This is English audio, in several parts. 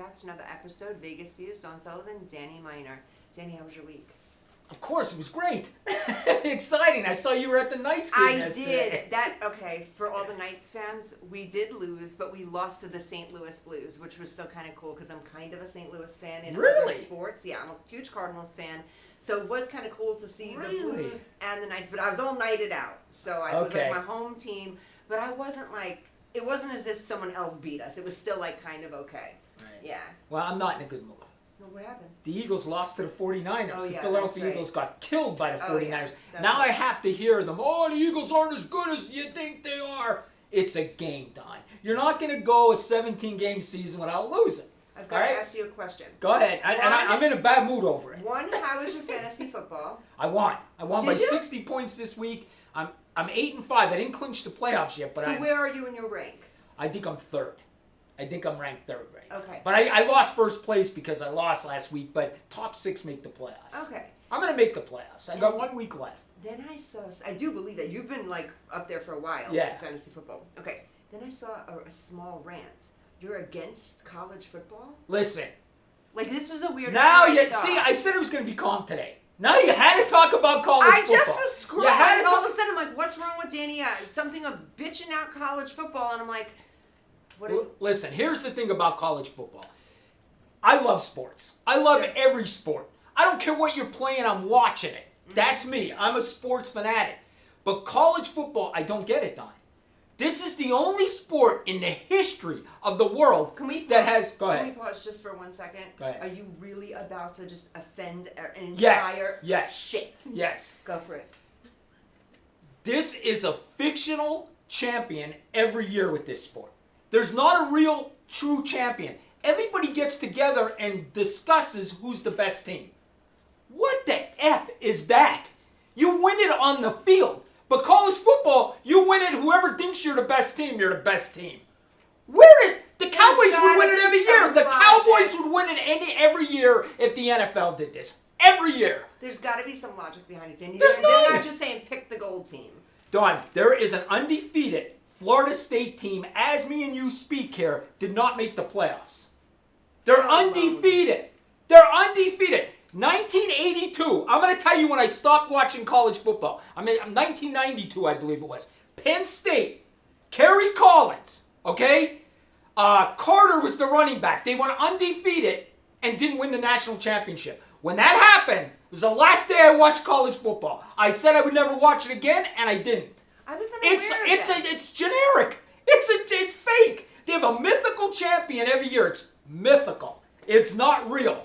back to another episode, Vegas Views, Dawn Sullivan, Danny Miner. Danny, how was your week? Of course, it was great. Exciting. I saw you were at the Knights game yesterday. Okay, for all the Knights fans, we did lose, but we lost to the St. Louis Blues, which was still kind of cool because I'm kind of a St. Louis fan in other sports. Yeah, I'm a huge Cardinals fan. So it was kind of cool to see the Blues and the Knights, but I was all nighted out. So I was like my home team, but I wasn't like, it wasn't as if someone else beat us. It was still like kind of okay. Right. Yeah. Well, I'm not in a good mood. Well, what happened? The Eagles lost to the 49ers. Oh, the yeah, Philadelphia Eagles got killed by the 49ers. Yeah, now I have to hear them, oh, the Eagles aren't as good as you think they are. It's a game, Don. You're not going to go a 17-game season without losing. I've got to ask you a question. Go ahead. I'm in a bad mood over it. One, how is your fantasy football? I won. I won by Did you? 60 points this week. I'm 8-5. I didn't clinch the playoffs yet, but So where are you in your rank? I think I'm third. I think I'm ranked third right. Okay. But I lost first place because I lost last week, but top 6 make the playoffs. Okay. I'm going to make the playoffs. I got 1 week left. Then I saw, I do believe that you've been like up there for a while Yeah. with fantasy football. Okay. Then I saw a small rant. You're against college football? Listen. Like this was a weird Now thing you I saw. see, I said it was going to be calm today. Now you had to talk about college I football. just was scrolling You had to and all of a sudden I'm like, what's wrong with Danny? Something of bitching out college football, and I'm like, what is it? Listen, here's the thing about college football. I love sports. I love every sport. I don't care what you're playing, I'm watching it. That's me. I'm a sports fanatic. But college football, I don't get it, Don. This is the only sport in the history of the world that has... Go ahead. Can we pause just for 1 second? Go ahead. Are you really about to just offend an entire Yes. shit? Yes. Go for it. This is a fictional champion every year with this sport. There's not a real, true champion. Everybody gets together and discusses who's the best team. What the F is that? You win it on the field. But college football, you win it, whoever thinks you're the best team, you're the best team. Where did... The Cowboys would win it every year. The Cowboys would win it every year if the NFL did this. Every year. There's got to be some logic behind it, Danny. There's They're none. not just saying pick the gold team. Don, there is an undefeated Florida State team, as me and you speak here, did not make the playoffs. They're undefeated. They're undefeated. 1982. I'm going to tell you when I stopped watching college football. I'm 1992, I believe it was. Penn State. Kerry Collins. Okay? Carter was the running back. They went undefeated and didn't win the national championship. When that happened, it was the last day I watched college football. I said I would never watch it again, and I didn't. I was unaware of this. It's generic. It's fake. They have a mythical champion every year. It's mythical. It's not real.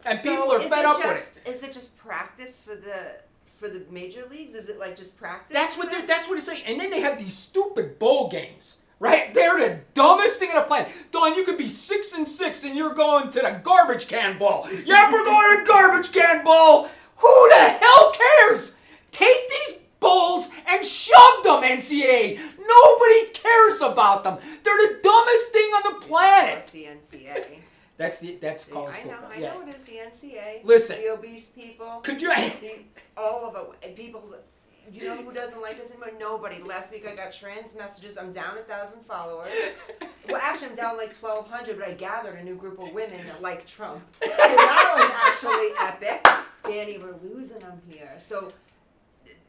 And So people are fed up with it. Is it just practice for the major leagues? Is it like just practice? That's what it's saying. And then they have these stupid bowl games. Right? They're the dumbest thing on the planet. Don, you could be 6-6 and you're going to the garbage can bowl. Yeah, we're going to the garbage can bowl. Who the hell cares? Take these bowls and shove them, NCAA. Nobody cares about them. They're the dumbest thing on the planet. That's the NCAA. That's college football. I know it is the NCAA. Listen. The obese people. Could you... all of it. And people... You know who doesn't like us anymore? Nobody. Last week I got trans messages. I'm down 1,000 followers. Well, actually, I'm down like 1,200, but I gathered a new group of women that like Trump. So that was actually epic. Danny, we're losing them here. So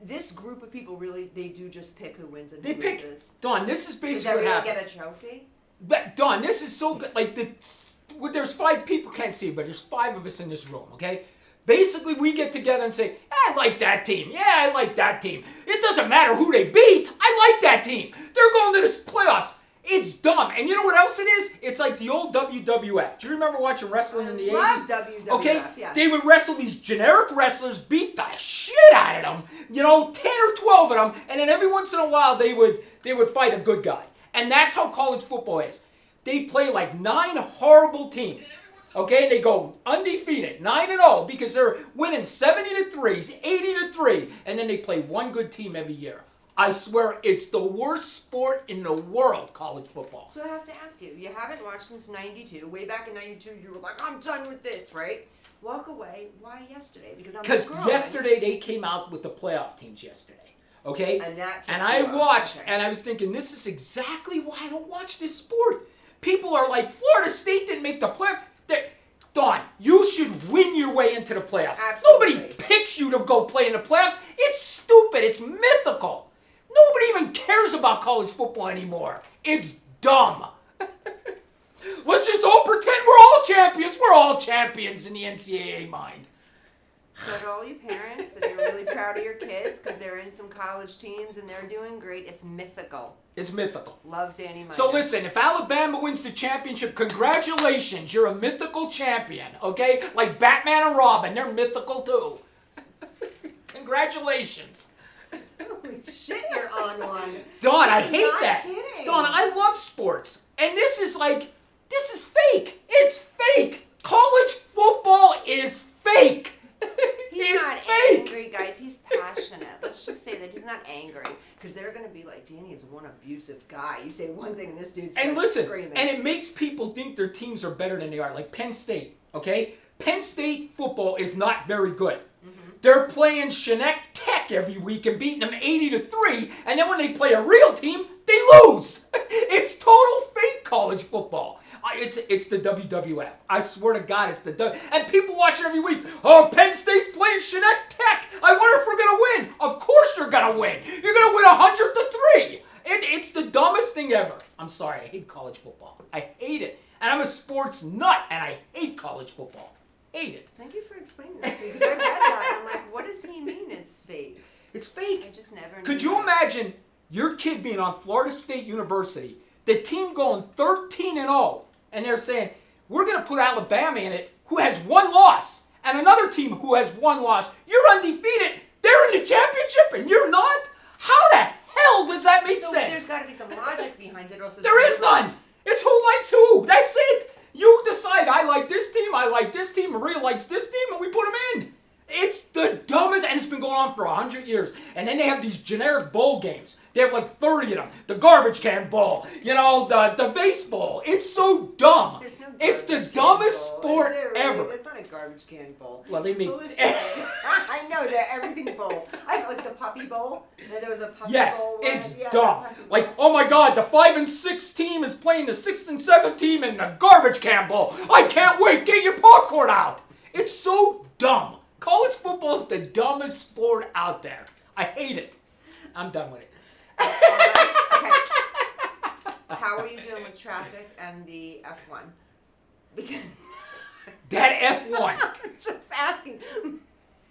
this group of people really, they do just pick who wins and who loses. Don, this is basically Does what everyone happens. get a trophy? But Don, this is so good. Like there's 5 people can't see, but there's 5 of us in this room. Okay. Basically, we get together and say, I like that team. Yeah, I like that team. It doesn't matter who they beat. I like that team. They're going to the playoffs. It's dumb. And you know what else it is? It's like the old WWF. Do you remember watching wrestling in the 80s? I love WWF, Okay? yeah. They would wrestle these generic wrestlers, beat the shit out of them, 10 or 12 of them, and then every once in a while they would fight a good guy. And that's how college football is. They play like 9 horrible teams. Okay, they go undefeated, 9-0, because they're winning 70-3, 80-3, and then they play one good team every year. I swear, it's the worst sport in the world, college football. So I have to ask you, you haven't watched since 92. Way back in 92, you were like, I'm done with this, right? Walk away. Why yesterday? Because yesterday they came out with the playoff teams yesterday. Okay? And I watched, and I was thinking, this is exactly why I don't watch this sport. People are like, Florida State didn't make the playoff. Don, you should win your way into the playoffs. Absolutely. Nobody picks you to go play in the playoffs. It's stupid. It's mythical. Nobody even cares about college football anymore. It's dumb. Let's just all pretend we're all champions. We're all champions in the NCAA mind. So to all you parents that are really proud of your kids because they're in some college teams and they're doing great, it's mythical. It's mythical. Love Danny Meyer. So listen, if Alabama wins the championship, congratulations. You're a mythical champion, okay? Like Batman and Robin, they're mythical too. Congratulations. Holy shit, you're on one. Don, I hate Not that. kidding. Don, I love sports. And this is fake. It's fake. College football is fake. He's It's not fake. angry, guys. He's passionate. Let's just say that he's not angry because they're going to be like, Danny is one abusive guy. You say one thing and this dude starts And listen, screaming. and it makes people think their teams are better than they are. Like Penn State, okay? Penn State football is not very good. They're playing Chenault Tech every week and beating them 80-3, and then when they play a real team, they lose. It's total fake college football. It's the WWF. I swear to God, it's the W. And people watch it every week. Oh, Penn State's playing Chenault Tech. I wonder if we're gonna win. Of course you're gonna win. You're gonna win 100-3. It's the dumbest thing ever. I'm sorry, I hate college football. I hate it, and I'm a sports nut, and I hate college football. Hate it. Thank you for explaining that to me because I read that. I'm like, what does he mean it's fake? It's fake. I just never knew. Could you that. imagine your kid being on Florida State University, the team going 13-0, and they're saying, we're going to put Alabama in it, who has one loss, and another team who has one loss. You're undefeated. They're in the championship, and you're not? How the hell does that make So sense? there's got to be some logic behind it. Or else it's There is none. It's who likes who. That's it. You decide, I like this team, I like this team, Maria likes this team, and we put them in. It's the dumbest, and it's been going on for 100 years. And then they have these generic bowl games. They have like 30 of them. The garbage can bowl, the vase bowl. It's so dumb. There's no It's the garbage can dumbest bowl. sport Is there really? ever. There's not a garbage can bowl. Well, they make- Full of shit. I know that everything bowl. I feel like the puppy bowl. And there was a puppy Yes, bowl. it's one. Yeah, dumb. the puppy Like, bowl. oh my God, the 5 and 6 team is playing the 6 and 7 team in the garbage can bowl. I can't wait. Get your popcorn out. It's so dumb. College football is the dumbest sport out there. I hate it. I'm done with it. Okay. How are you doing with traffic and the F1? Because That F1. I'm just asking.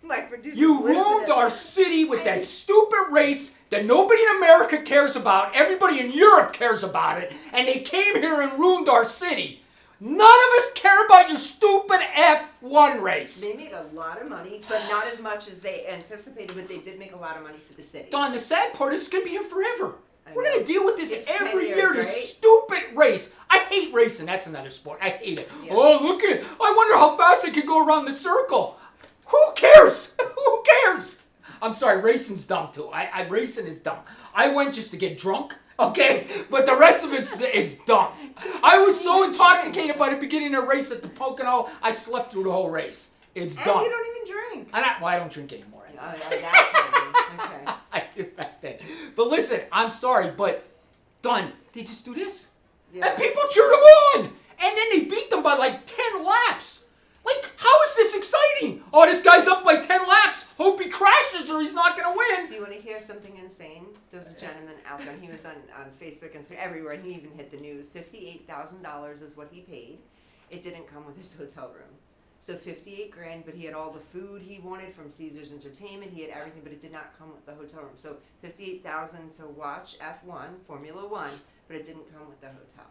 My producer. You ruined our city with that stupid race that nobody in America cares about. Everybody in Europe cares about it. And they came here and ruined our city. None of us care about your stupid F1 race. They made a lot of money, but not as much as they anticipated, but they did make a lot of money for the city. Don, the sad part is it's going to be here forever. I We're know. going to deal with this It's every 10 year, years, this right? stupid race. I hate racing. That's another sport. I hate it. Yeah. Oh, look at it. I wonder how fast I could go around the circle. Who cares? Who cares? I'm sorry, racing's dumb too. Racing is dumb. I went just to get drunk, okay? But the rest of it's dumb. I was so even intoxicated by the beginning of the race at the Pocono, I slept through the whole race. It's And dumb. you don't even drink. I don't drink anymore. Oh, that's heavy. Okay. I did back then. But listen, I'm sorry, but done. They just do this. Yeah. And people cheer them on. And then they beat them by like 10 laps. Like, how is this exciting? Oh, this guy's up by 10 laps. Hope he crashes or he's not going to win. Do you want to hear something insane? There's a gentleman out there. He was on Facebook and everywhere, and he even hit the news. $58,000 is what he paid. It didn't come with his hotel room. So 58 grand, but he had all the food he wanted from Caesars Entertainment. He had everything, but it did not come with the hotel room. So 58,000 to watch F1, Formula One, but it didn't come with the hotel.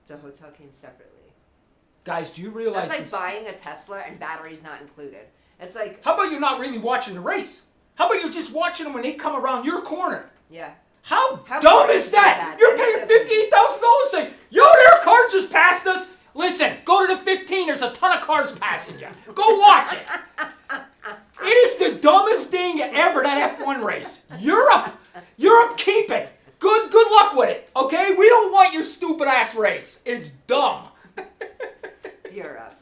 The hotel came separately. Guys, do you realize That's like this? buying a Tesla and batteries not included. It's like, How about you're not really watching the race? How about you're just watching them when they come around your corner? yeah. How How dumb crazy is is that? that? You're That paying is $58,000 saying, yo, their car just passed us. Listen, go to the 15. There's a ton of cars passing you. Go watch it. It is the dumbest thing ever, that F1 race. Europe, keep it. Good luck with it, okay? We don't want your stupid ass race. It's dumb. Europe.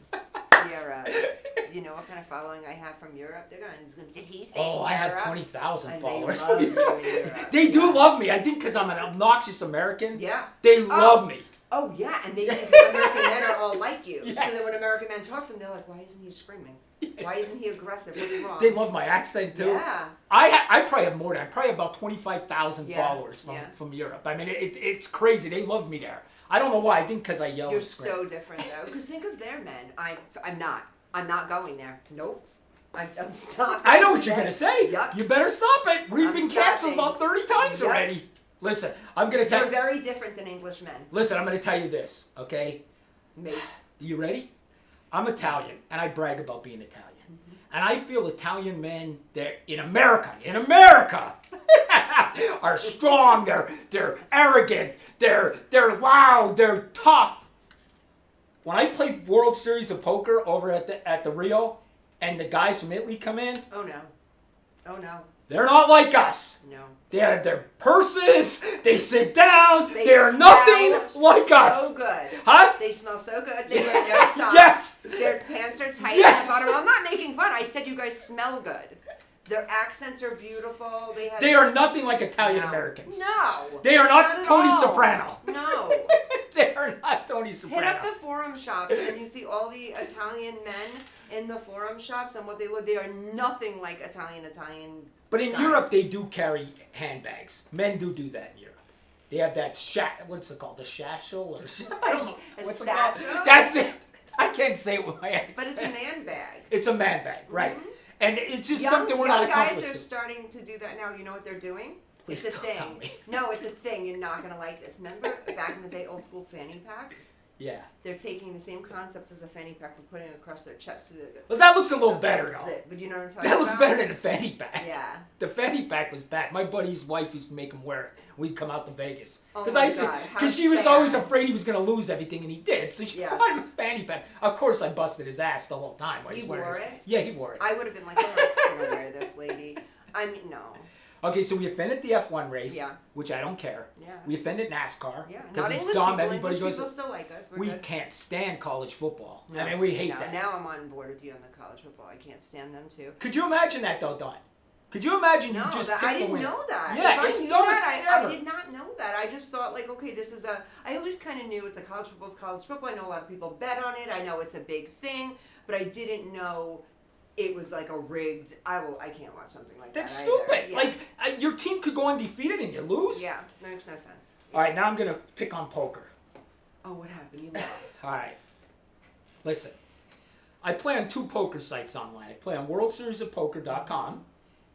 You know what kind of following I have from Europe? They're going, did he say Oh, I have Europe? 20,000 And followers. They love you in Europe. They do Yeah. love me. I think because I'm an obnoxious American. Yeah. They love me. Oh yeah, and they think that American men are all like you. Yes. So that when American men talk to them, they're like, "Why isn't he screaming? Why isn't he aggressive? What's wrong?" They love my accent too. Yeah. I probably have more than I probably have about 25,000 Yeah, followers yeah. from Europe. I mean, it's crazy. They love me there. I don't know why. I think because I yell You're and scream. so different though. Because think of their men. I'm not. I'm not going there. Nope. I'm stopping. I know what you're going to say. Yup. You better stop it. We've I'm been canceled stopping. about 30 times Yup. already. Listen, I'm going to tell They're you. very different than English men. Listen, I'm going to tell you this, okay? Mate. You ready? I'm Italian, and I brag about being Italian. And I feel Italian men, they're in America, are strong. They're arrogant. They're loud. They're tough. When I played World Series of Poker over at the Rio, and the guys from Italy come in, Oh no. Oh no. they're not like us. No. They have their purses. They sit down. They They're smell nothing like us. So good. Huh? They smell so good. They wear no socks. Yes. Their pants are tight Yes. at the bottom. I'm not making fun. I said you guys smell good. Their accents are beautiful. They are nothing like Italian Americans. No. They are not at Tony all. Soprano. No. They are not Tony Soprano. Hit up the forum shops and you see all the Italian men in the forum shops and what they look. They are nothing like Italian. But in guys. Europe, they do carry handbags. Men do that in Europe. They have that what's it called? A shashel? Or I don't know. A What's it called? satchel? That's it. I can't say it with my accent. But it's a man bag. It's a man bag, right? Mhm. And it's just something we're young not guys accomplished. are starting to do that now. You know what they're doing? Please it's a don't thing. tell me. No, it's a thing. You're not gonna like this. Remember back in the day, old school fanny packs? Yeah. They're taking the same concepts as a fanny pack and putting it across their chest. So But that looks a little so better, that's though. it. But you know what I'm talking That looks about? better than a fanny pack. Yeah. The fanny pack was bad. My buddy's wife used to make him wear it when we'd come out to Vegas. Oh Because my God, how she was sad. always afraid he was going to lose everything, and he did. So she Yeah. bought him a fanny pack. Of course, I busted his ass the whole time. while He he's wearing wore his- it? Yeah, he wore it. I would have been like, I'm not gonna wear this, lady. I mean, no. Okay, so we offended the F1 race, Yeah. which I don't care. Yeah. We offended NASCAR. Yeah. Because Not it's English dumb. people. Everybody English goes. people still like us. We're We good. can't stand college football. No, I mean, we hate no, that. Now I'm on board with you on the college football. I can't stand them too. Could you imagine that, though, Don? Could you imagine No, you just that, picked I the didn't winner? know that. Yeah, if it's I knew dumbest that, thing I ever. did not know that. I just thought like, okay, this is I always kind of knew it's a college football. I know a lot of people bet on it. I know it's a big thing, but I didn't know it was like a rigged. I can't watch something like That's that. stupid. Yeah. Like, your team could go undefeated and you lose. Yeah, that makes no sense. All right, now I'm going to pick on poker. Oh, what happened? You lost. All right. Listen, I play on 2 poker sites online. I play on WorldSeriesOfPoker.com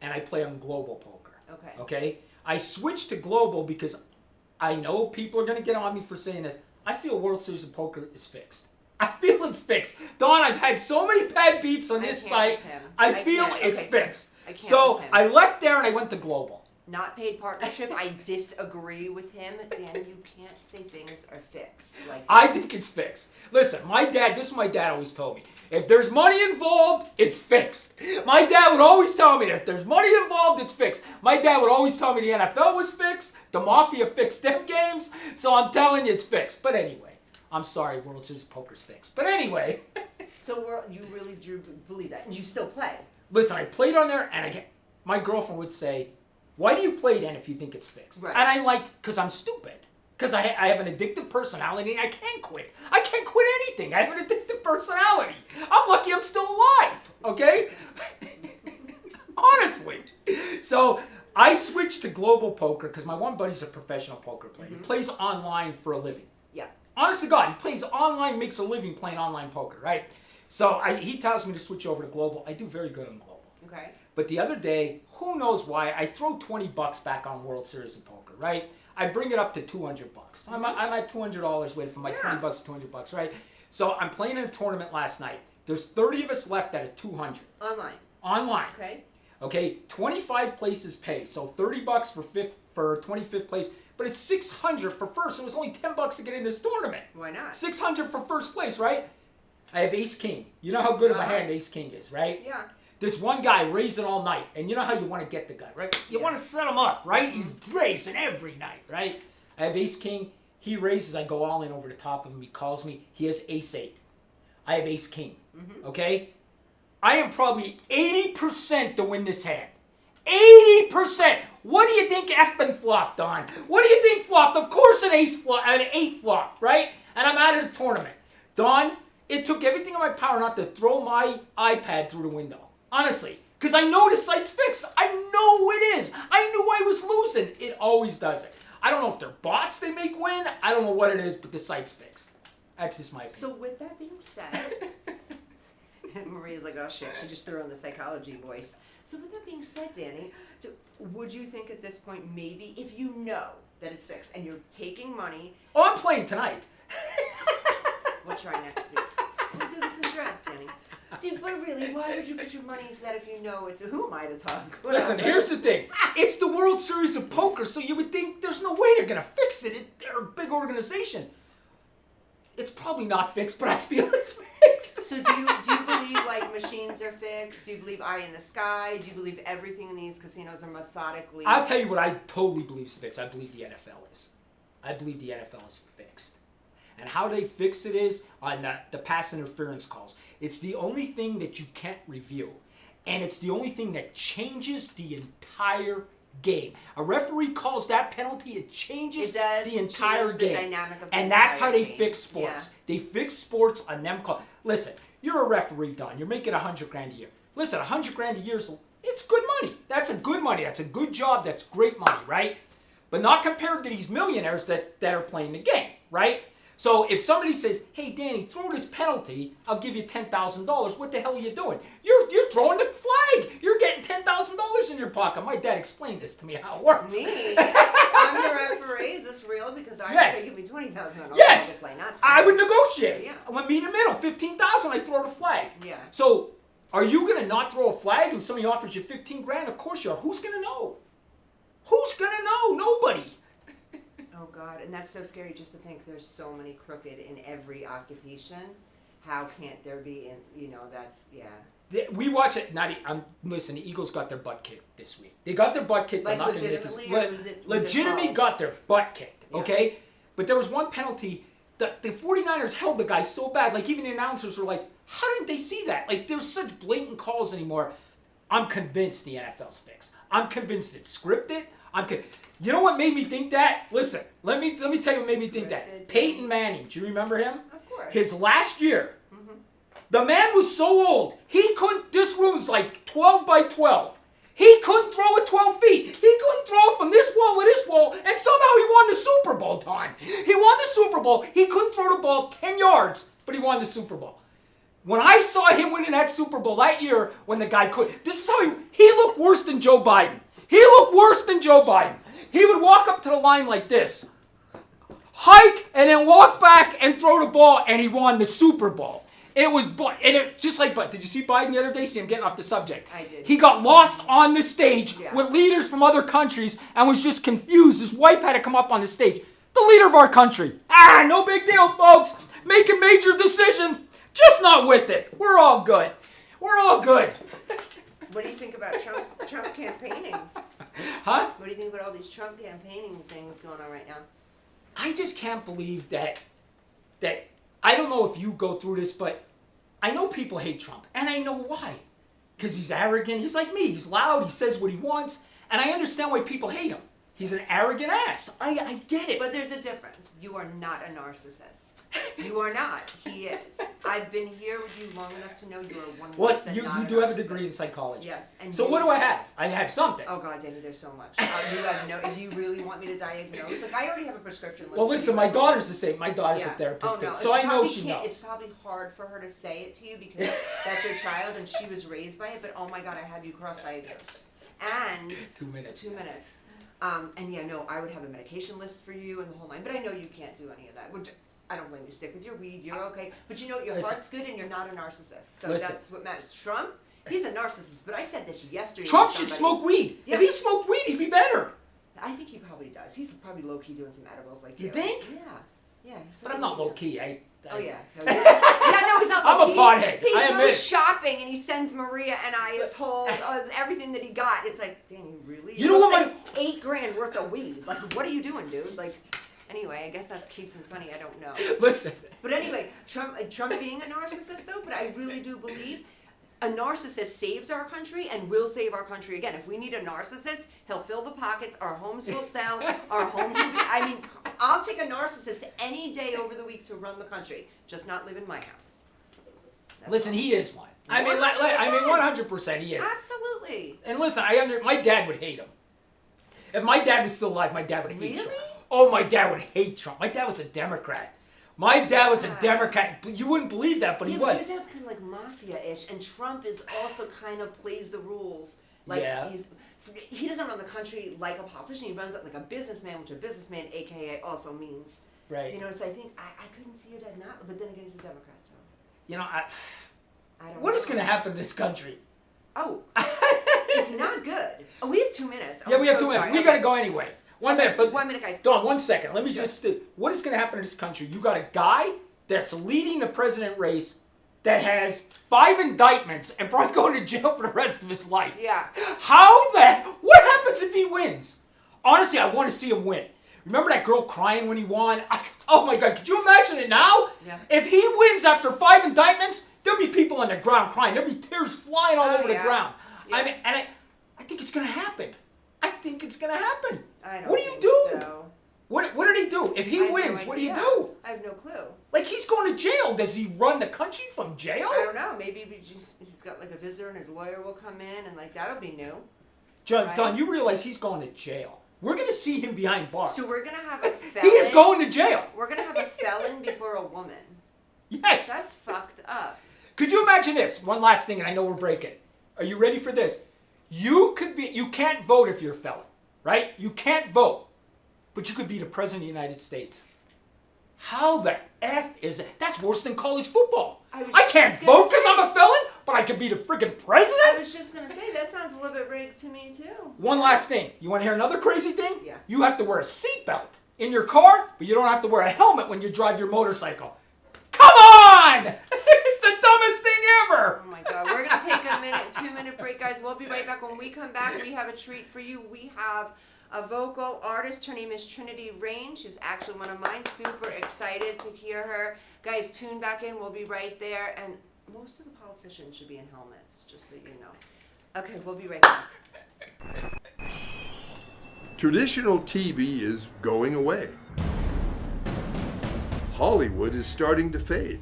and I play on Global Poker. Okay. Okay? I switched to Global because I know people are going to get on me for saying this. I feel World Series of Poker is fixed. I feel it's fixed. Dawn, I've had so many bad beats on I this can't site. with him. I I feel can't. it's Okay, fixed. I can't So with him. I left there and I went to Global. Not paid partnership. I disagree with him. Dan, you can't say things are fixed. Like I think it's fixed. Listen, this is what my dad always told me. If there's money involved, it's fixed. My dad would always tell me that if there's money involved, it's fixed. My dad would always tell me the NFL was fixed, the Mafia fixed them games, so I'm telling you it's fixed. But anyway, I'm sorry, World Series of Poker's fixed. But anyway, So you really do believe that, and you still play. listen, I played on there, and my girlfriend would say, why do you play then if you think it's fixed? Right. And I'm like, because I'm stupid. Because I have an addictive personality and I can't quit. I can't quit anything. I have an addictive personality. I'm lucky I'm still alive, okay? Honestly. So I switched to Global Poker because my one buddy's a professional poker player. He plays online for a living. Yeah. Honest to God, he plays online, makes a living playing online poker, right? So he tells me to switch over to Global. I do very good on Global. Okay. But the other day, who knows why, I throw $20 back on World Series of Poker, right? I bring it up to $200. I'm at $200 waiting for my Yeah. $20 to $200, right? So I'm playing in a tournament last night. There's 30 of us left at a 200 Online. online. Okay. Okay, 25 places pay. So $30 for 25th place, but it's 600 for first. It was only $10 to get in this tournament. Why not? 600 for first place, right? I have Ace King. You know how good of a hand Ace King is, right? Yeah. This one guy raising all night, and you know how you want to get the guy, right? You Yeah. want to set him up, right? He's raising every night, right? I have Ace King. He raises. I go all in over the top of him. He calls me. He has Ace 8. I have Ace King. Okay? I am probably 80% to win this hand. 80%! What do you think effing flopped on? What do you think flopped? Of course an 8 flopped, right? And I'm out of the tournament. Don, it took everything in my power not to throw my iPad through the window. Honestly. Because I know the site's fixed. I know it is. I knew I was losing. It always does it. I don't know if they're bots they make win. I don't know what it is, but the site's fixed. That's just my opinion. So with that being said, and Maria's like, oh shit, she just threw in the psychology voice. So with that being said, Danny, would you think at this point maybe if you know that it's fixed and you're taking money, Oh, I'm playing tonight. we'll try next week. We'll do this in drafts, Danny. Dude, but really, why would you put your money into that if you know it's... Who am I to talk? Listen, here's the thing. It's the World Series of Poker, so you would think there's no way they're going to fix it. They're a big organization. It's probably not fixed, but I feel it's fixed. So do you believe, like, machines are fixed? Do you believe eye in the sky? Do you believe everything in these casinos are methodically... I'll tell you what I totally believe is fixed. I believe the NFL is. I believe the NFL is fixed. And how they fix it is on the pass interference calls. It's the only thing that you can't review. And it's the only thing that changes the entire game. A referee calls that penalty, it changes the entire game. Dynamic of the and that's how they game. fix sports. Yeah. They fix sports on them call. Listen, you're a referee, Don. You're making $100,000 a year. Listen, $100,000 a year is it's good money. That's a good money. That's a good job. That's great money, right? But not compared to these millionaires that are playing the game, right? So if somebody says, hey, Danny, throw this penalty, I'll give you $10,000, what the hell are you doing? You're throwing the flag. You're getting $10,000 in your pocket. My dad explained this to me, how it works. Me? I'm the referee. Is this real? Because I would say give me $20,000 Yes. to play, not $10,000. I would negotiate. Yeah. I would meet in the middle. $15,000, I throw the flag. Yeah. So are you going to not throw a flag and somebody offers you $15,000? Of course you are. Who's going to know? Who's going to know? Nobody. Oh God, and that's so scary just to think there's so many crooked in every occupation. How can't there be? That's We watch it. Listen, the Eagles got their butt kicked this week. They got their butt kicked. Like They're not gonna make legitimately, or was it legitimately called? got their butt kicked. Yeah. Okay, but there was one penalty. The 49ers held the guy so bad. Like even the announcers were like, "How didn't they see that?" Like there's such blatant calls anymore. I'm convinced the NFL's fixed. I'm convinced it's scripted. You know what made me think that? Listen, let me tell you what made me think that. Peyton Manning, do you remember him? Of course. His last year, the man was so old, he couldn't, this room's like 12 by 12. He couldn't throw it 12 feet. He couldn't throw it from this wall to this wall, and somehow he won the Super Bowl, Don. He won the Super Bowl. He couldn't throw the ball 10 yards, but he won the Super Bowl. When I saw him winning that Super Bowl that year, when the guy this is how he looked worse than Joe Biden. He looked worse than Joe Biden. He would walk up to the line like this, hike, and then walk back and throw the ball, and he won the Super Bowl. Just like, but did you see Biden the other day? See him getting off the subject. I did. He got lost on the stage with leaders from other countries and was just confused. His wife had to come up on the stage. The leader of our country. No big deal, folks. Making major decisions. Just not with it. We're all good. We're all good. What do you think about Trump campaigning? Huh? What do you think about all these Trump campaigning things going on right now? I just can't believe that I don't know if you go through this, but I know people hate Trump, and I know why. Because he's arrogant. He's like me. He's loud. He says what he wants, and I understand why people hate him. He's an arrogant ass. I get it. But there's a difference. You are not a narcissist. You are not. He is. I've been here with you long enough to know you are 100% What you not do a have a degree in narcissist. psychology. Yes. And So what do I have? I have something. Oh God, Danny, there's so much. You have if you really want me to diagnose, like I already have a prescription list. Well, for listen, you. my daughter's the same. My daughter's a therapist, Oh, no. so I know probably she can't- knows. It's probably hard for her to say it to you because that's your child and she was raised by it. But oh my God, I have you cross-diagnosed. And 2 minutes. 2 minutes. And yeah, no, I would have a medication list for you and the whole line. But I know you can't do any of that. Which I don't blame you. Stick with your weed. You're okay. But you know, your Listen. heart's good and you're not a narcissist. So Listen. that's what matters. Trump, he's a narcissist. But I said this yesterday. Trump to should somebody. smoke weed. Yeah. If he smoked weed, he'd be better. I think he probably does. He's probably low key doing some edibles like You think? Yeah. Yeah. he's But I'm probably not low doing key. Oh yeah. No, yeah, no, he's not. I'm a low-key. pothead. He I admit goes it. shopping and he sends Maria and I his everything that he got. It's like, Danny, really? You know what Like $8,000 worth of weed. Like, what are you doing, dude? Like, anyway, I guess that keeps him funny. I don't know. Listen. But anyway, Trump being a narcissist though. But I really do believe a narcissist saved our country and will save our country again. If we need a narcissist, he'll fill the pockets, our homes will sell, our homes will be, I mean, I'll take a narcissist any day over the week to run the country, just not live in my house. Listen, he is one. I mean, 100% he is. Absolutely. And listen, my dad would hate him. If my dad was still alive, my dad would hate Trump. Really? Oh, my dad would hate Trump. My dad was a Democrat. My dad was a Democrat. You wouldn't believe that, but he was. But your dad's kind of like mafia-ish, and Trump is also kind of plays the rules. Like he doesn't run the country like a politician. He runs it like a businessman, which a businessman, AKA, also means. Right. You know, so I think I couldn't see your dad not, but then again, he's a Democrat, so. You know, I don't what know. is going to happen to this country? Oh, it's not good. Oh, we have 2 minutes. Yeah, we have 2 minutes. We got to go anyway. 1 minute, but 1 minute, guys. Dawn, 1 second. Let me just. What is going to happen to this country? You got a guy that's leading the president race that has 5 indictments and probably going to jail for the rest of his life. Yeah. What happens if he wins? Honestly, I want to see him win. Remember that girl crying when he won? Oh my God, could you imagine it now? Yeah. If he wins after 5 indictments, there'll be people on the ground crying. There'll be tears flying all over the ground. Yeah. I mean, and I think it's going to happen. I think it's going to happen. I don't What do you think do? So. What did he do? If he wins, what do you do? I have no clue. Like, he's going to jail. Does he run the country from jail? I don't know. Maybe he's got like a visitor and his lawyer will come in and like that'll be new. John, Right. Don, you realize he's going to jail. We're going to see him behind bars. So we're going to have a felon. He is going to jail. We're going to have a felon before a woman. Yes. That's fucked up. Could you imagine this? One last thing, and I know we're breaking. Are you ready for this? You can't vote if you're a felon, right? You can't vote, but you could be the president of the United States. How the F is that? That's worse than college football. I can't vote because I'm a felon, but I could be the friggin' president? I was just going to say, that sounds a little bit rigged to me too. One last thing. You want to hear another crazy thing? Yeah. You have to wear a seatbelt in your car, but you don't have to wear a helmet when you drive your motorcycle. Come on! It's the dumbest thing ever! Oh my God. We're going to take a 2-minute break, guys. We'll be right back. When we come back, we have a treat for you. We have a vocal artist. Her name is Trinity Rain. She's actually one of mine. Super excited to hear her. Guys, tune back in. We'll be right there. And most of the politicians should be in helmets, just so you know. Okay, we'll be right back. Traditional TV is going away. Hollywood is starting to fade.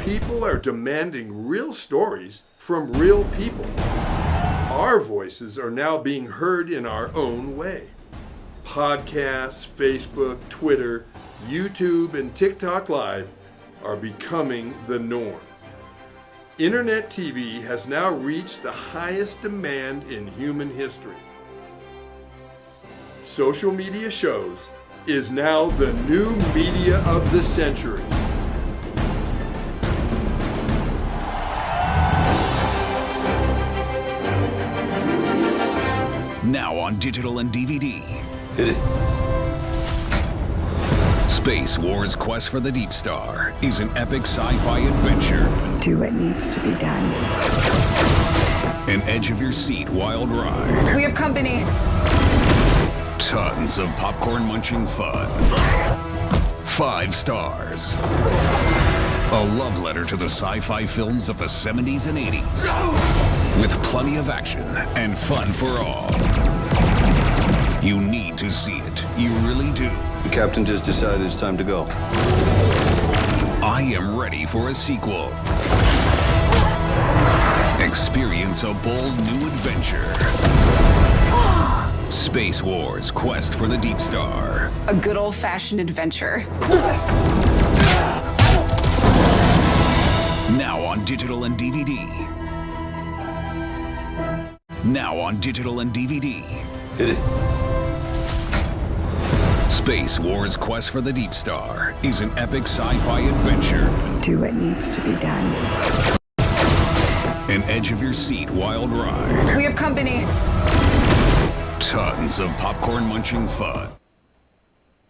People are demanding real stories from real people. Our voices are now being heard in our own way. Podcasts, Facebook, Twitter, YouTube, and TikTok Live are becoming the norm. Internet TV has now reached the highest demand in human history. Social media shows is now the new media of the century. Now on digital and DVD. Hit it. Space Wars: Quest for the Deep Star is an epic sci-fi adventure. Do what needs to be done. An edge-of-your-seat wild ride. We have company. Tons of popcorn-munching fun. 5 stars. A love letter to the sci-fi films of the 70s and 80s. With plenty of action and fun for all. You need to see it. You really do. The captain just decided it's time to go. I am ready for a sequel. Experience a bold new adventure. Space Wars: Quest for the Deep Star. A good old-fashioned adventure. Now on digital and DVD. Now on digital and DVD. Hit it. Space Wars: Quest for the Deep Star is an epic sci-fi adventure. Do what needs to be done. An edge-of-your-seat wild ride. We have company. Tons of popcorn-munching fun.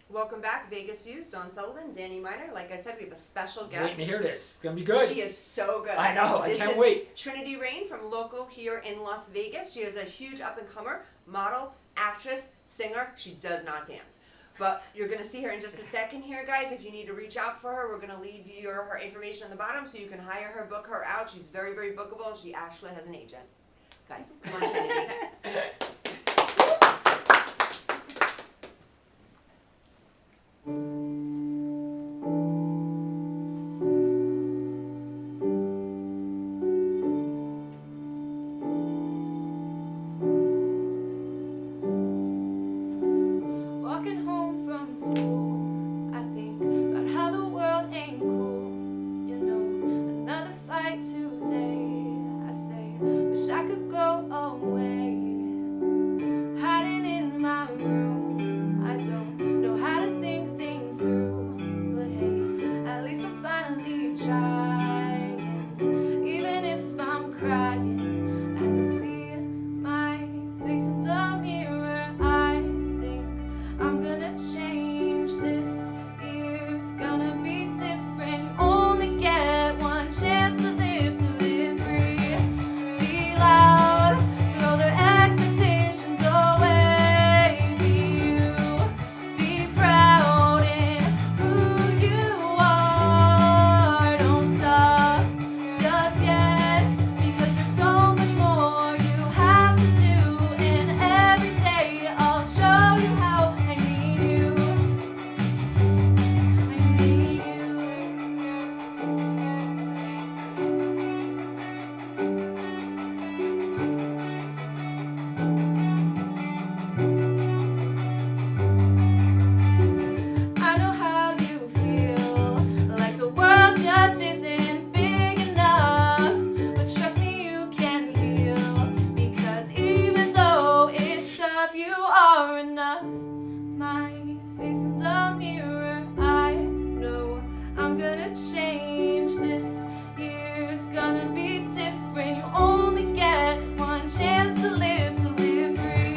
Welcome back, Vegas Views. Dawn Sullivan, Danny Miner. Like I said, we have a special guest. Waiting to hear this. It's going to be good. She is so good. I know. I This can't is wait. Trinity Rain from local here in Las Vegas. She is a huge up-and-comer, model, actress, singer. She does not dance. But you're gonna see her in just a second here, guys. If you need to reach out for her, we're gonna leave her information on the bottom so you can hire her, book her out. She's very, very bookable, and she actually has an agent. Guys, come on, Trinity. Walking home from school, I think about how the world ain't cool. You know, another fight today. I say, wish I could go away. Hiding in my room, I don't know how to think things through. But hey, at least I'm finally trying. Even if I'm crying, as I see my face in the mirror, I think I'm gonna change. This year's gonna be different. You only get one chance to live, so live free. Be loud, throw their expectations away. Be you, be proud in who you are. Don't stop just yet, because there's so much more you have to do. And every day I'll show you how I need you. I need you. I know how you feel, like the world just isn't big enough. But trust me, you can heal, because even though it's tough, you are enough. My face in the mirror, I know I'm gonna change. This year's gonna be different. You only get one chance to live, so live free.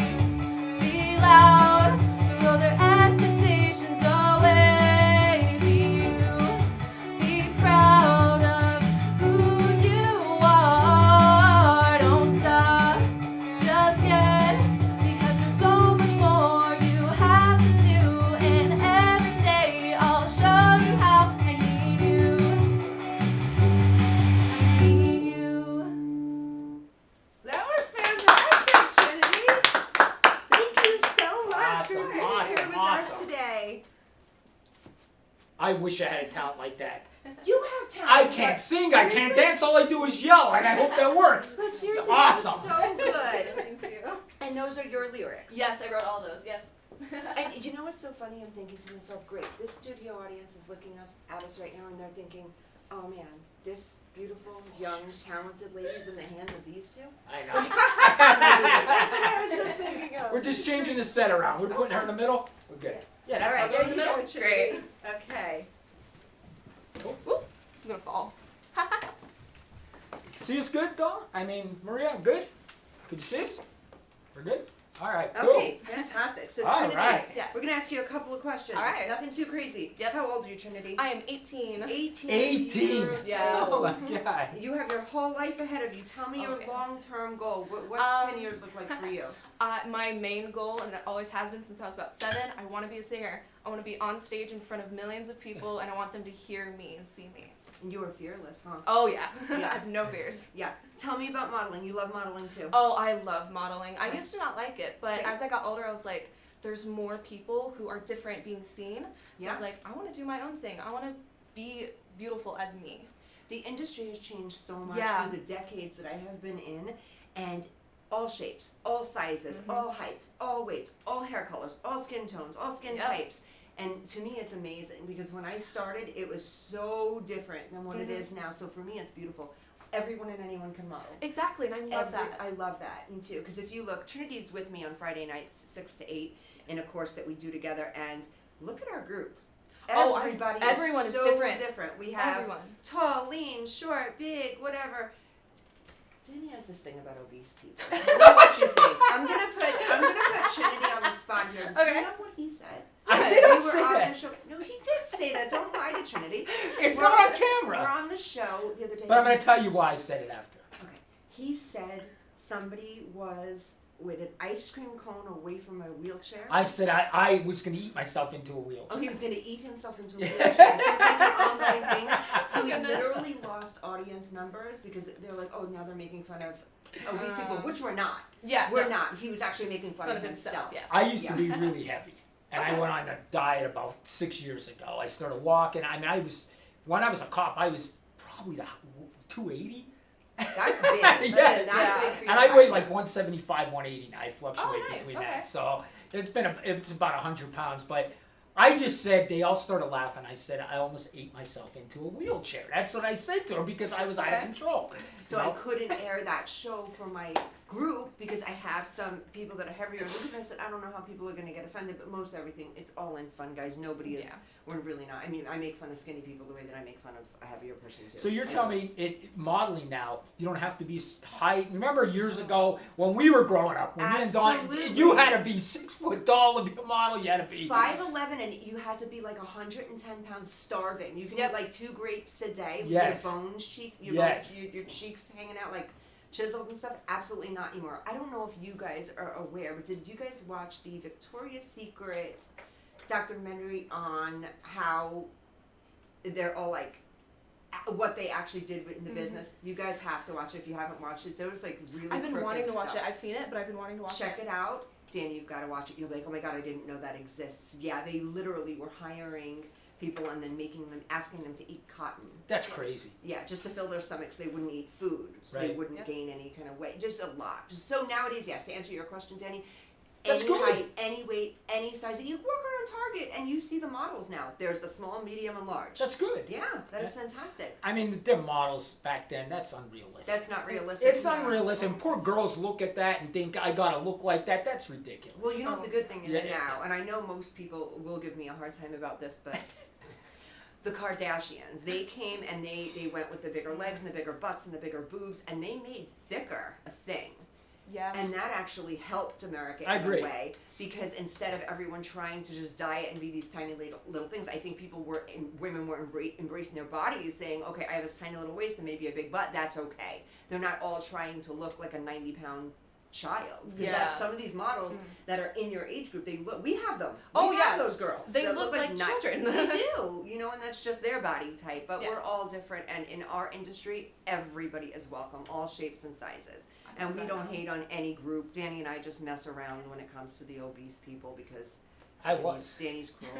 Be loud, throw their expectations away. Be you, be proud of who you are. Don't stop just yet, because there's so much more you have to do. And every day I'll show you how I need you. I need you. That was fantastic, Trinity. Thank you so much for Awesome, being here awesome, with us awesome. today. I wish I had a talent like that. You have talent. I can't sing, I can't dance, all I do is yell, and I hope that works. But seriously, Awesome. that was so good. Thank you. And those are your lyrics. Yes, I wrote all those. Yes. And you know what's so funny? I'm thinking to myself, great, this studio audience is looking at us right now, and they're thinking, oh man, this beautiful, young, talented lady is in the hands of these two? I know. That's what I was just thinking of. We're just changing the set around. We're putting her in the middle. We're good. Yeah, All that's right, how there it you should go, be. Trinity. Okay. Whoop, I'm gonna fall. See us good, Dawn? I mean, Maria, good? Could you see us? We're good? All right, cool. Okay, fantastic. So All Trinity, right. Yes. we're gonna ask you a couple of questions. All right. Nothing too crazy. Yep. How old are you, Trinity? I am 18. 18. 18. Years Yeah. Oh old. my God. You have your whole life ahead of you. Tell me your Okay. long-term goal. What's 10 Um, years look like for you? My main goal, and it always has been since I was about 7, I want to be a singer. I want to be on stage in front of millions of people, and I want them to hear me and see me. And you were fearless, huh? Oh yeah, Yeah. I have no fears. Yeah. Tell me about modeling. You love modeling too. Oh, I love modeling. I used to not like it, but Okay. as I got older, I was like, there's more people who are different being seen. So I was Yeah. like, I want to do my own thing. I want to be beautiful as me. The industry has changed so much Yeah. through the decades that I have been in, and all shapes, all sizes, Mm-hmm. all heights, all weights, all hair colors, all skin tones, all skin Yep. types. And to me, it's amazing because when I started, it was so different than what it Mm-hmm. is now. So for me, it's beautiful. Everyone and anyone can model. Exactly, and I love that. I love that. Me too. Because if you look, Trinity's with me on Friday nights, 6 to 8, in a course that we do together. And look at our group. Oh, Everybody everyone is is so different. We have Everyone. tall, lean, short, big, whatever. Danny has this thing about obese people. Tell me what you think. I'm gonna put Trinity on the spot here. Do Okay. you know what he said? I We did not were say on the that. show. No, he did say that. Don't lie to Trinity. It's We're not on We're camera. on the show the other day. But I'm going to tell you why I said it after. Okay. He said somebody was with an ice cream cone away from a wheelchair. I said I was going to eat myself into a wheelchair. Oh, he was going to eat himself into a wheelchair. So it's like an ongoing thing. So we Goodness. literally lost audience numbers because they're like, oh, now they're making fun of obese people, which we're not. Yeah, We're no. not. He was actually making fun of himself. yeah. I used to be really heavy, and I Okay. went on a diet about 6 years ago. I started walking. I mean, when I was a cop, I was probably 280. That's big. Yeah. That's Yeah. big for your And I height. weigh like 175, 180 now. I fluctuate Oh, nice. between Okay. that. So it's about 100 pounds. But I just said, they all started laughing. I said, I almost ate myself into a wheelchair. That's what I said to her because I was out of Okay. control. So You I know? couldn't air that show for my group because I have some people that are heavier in the group. And I said, I don't know how people are going to get offended, but most everything, it's all in fun, guys. Nobody is, Yeah. we're really not. I mean, I make fun of skinny people the way that I make fun of a heavier person too. So you're I telling don't- me modeling now, you don't have to be high. Remember years ago when we were growing up, when me and Dawn, Absolutely. you had to be 6 foot tall to be a model. You had to be 5'11" and you had to be like 110 pounds starving. You can Yep. eat like 2 grapes a day with Yes. your bones, your Yes. bones, your cheeks hanging out like chiseled and stuff. Absolutely not anymore. I don't know if you guys are aware, but did you guys watch the Victoria's Secret documentary on how they're all like what they actually did in the business? You guys have to watch it if you haven't watched it. There was like really I've been crooked wanting to watch stuff. it. I've seen it, but I've been wanting to watch Check it. it out. Danny, you've got to watch it. You'll be like, oh my god, I didn't know that exists. Yeah, they literally were hiring people and then asking them to eat cotton. That's crazy. Yeah, just to fill their stomachs. They wouldn't eat food, so they Right. wouldn't Yep. gain any kind of weight. Just a lot. Just so nowadays, yes, to answer your question, Danny, That's any good. height, any weight, any size. You walk around Target and you see the models now. There's the small, medium, and large. That's good. Yeah, that is fantastic. I mean, their models back then, that's unrealistic. That's not realistic. It's no. unrealistic. And poor girls look at that and think, I gotta look like that. That's ridiculous. Well, you know what the good thing is Yeah. now, and I know most people will give me a hard time about this, but the Kardashians, they came and they went with the bigger legs and the bigger butts and the bigger boobs, and they made thicker a thing. Yeah. And that actually helped America I in agree. a way, because instead of everyone trying to just diet and be these tiny little things, I think women were embracing their bodies, saying, okay, I have this tiny little waist and maybe a big butt, that's okay. They're not all trying to look like a 90-pound child. Because Yeah. that's some of these models that are in your age group, they look, we have them. Oh, We have yeah. those girls. They that look like nut- children. They do, and that's just their body type. But Yeah. we're all different, and in our industry, everybody is welcome, all shapes and sizes. And we don't hate on any group. Danny and I just mess around when it comes to the obese people because Danny's cruel.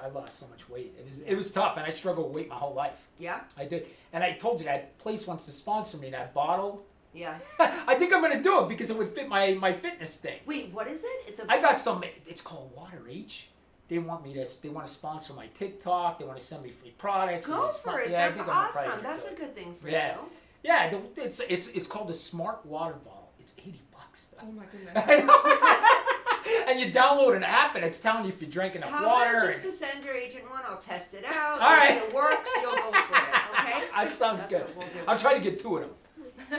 I lost so much weight. It was tough, and I struggled with weight my whole life. Yeah? I did. And I told you that place wants to sponsor me, that bottle. Yeah. I think I'm gonna do it because it would fit my fitness thing. Wait, what is it? It's a. I got some. It's called Water H. They want to sponsor my TikTok. They want to send me free products. and Go it's for fun- it. Yeah, I That's think I'm gonna probably awesome. That's do a it. good thing for Yeah. you. Yeah, it's called the Smart Water Bottle. It's $80. Oh my goodness. And you download an app and it's telling you if you drank enough Tell water. them just and- to send your agent one. I'll test it out. All right. If it works, you'll go for it. Okay? That sounds That's good. what we'll do. I'll try to get 2 of them.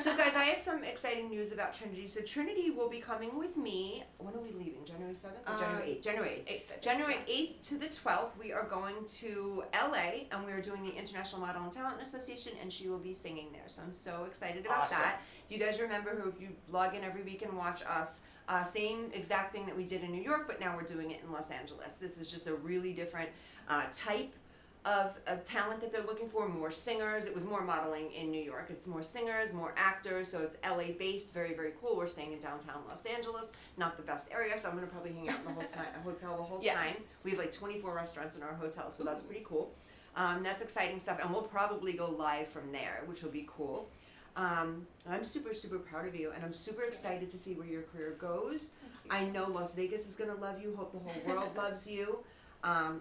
So guys, I have some exciting news about Trinity. So Trinity will be coming with me. When are we leaving? January 7th or January 8th? January 8th. 8th. January 8th to the 12th, we are going to LA and we are doing the International Model and Talent Association, and she will be singing there. So I'm so excited about Awesome. that. If you guys remember who, if you log in every week and watch us, same exact thing that we did in New York, but now we're doing it in Los Angeles. This is just a really different type of talent that they're looking for. More singers. It was more modeling in New York. It's more singers, more actors. So it's LA based. Very, very cool. We're staying in downtown Los Angeles. Not the best area, so I'm gonna probably hang out in the hotel the whole Yeah. time. We have like 24 restaurants in our hotel, so that's pretty cool. That's exciting stuff, and we'll probably go live from there, which will be cool. I'm super, super proud of you, and I'm super excited to see where your career goes. I know Las Vegas is gonna love you. Hope the whole world loves you.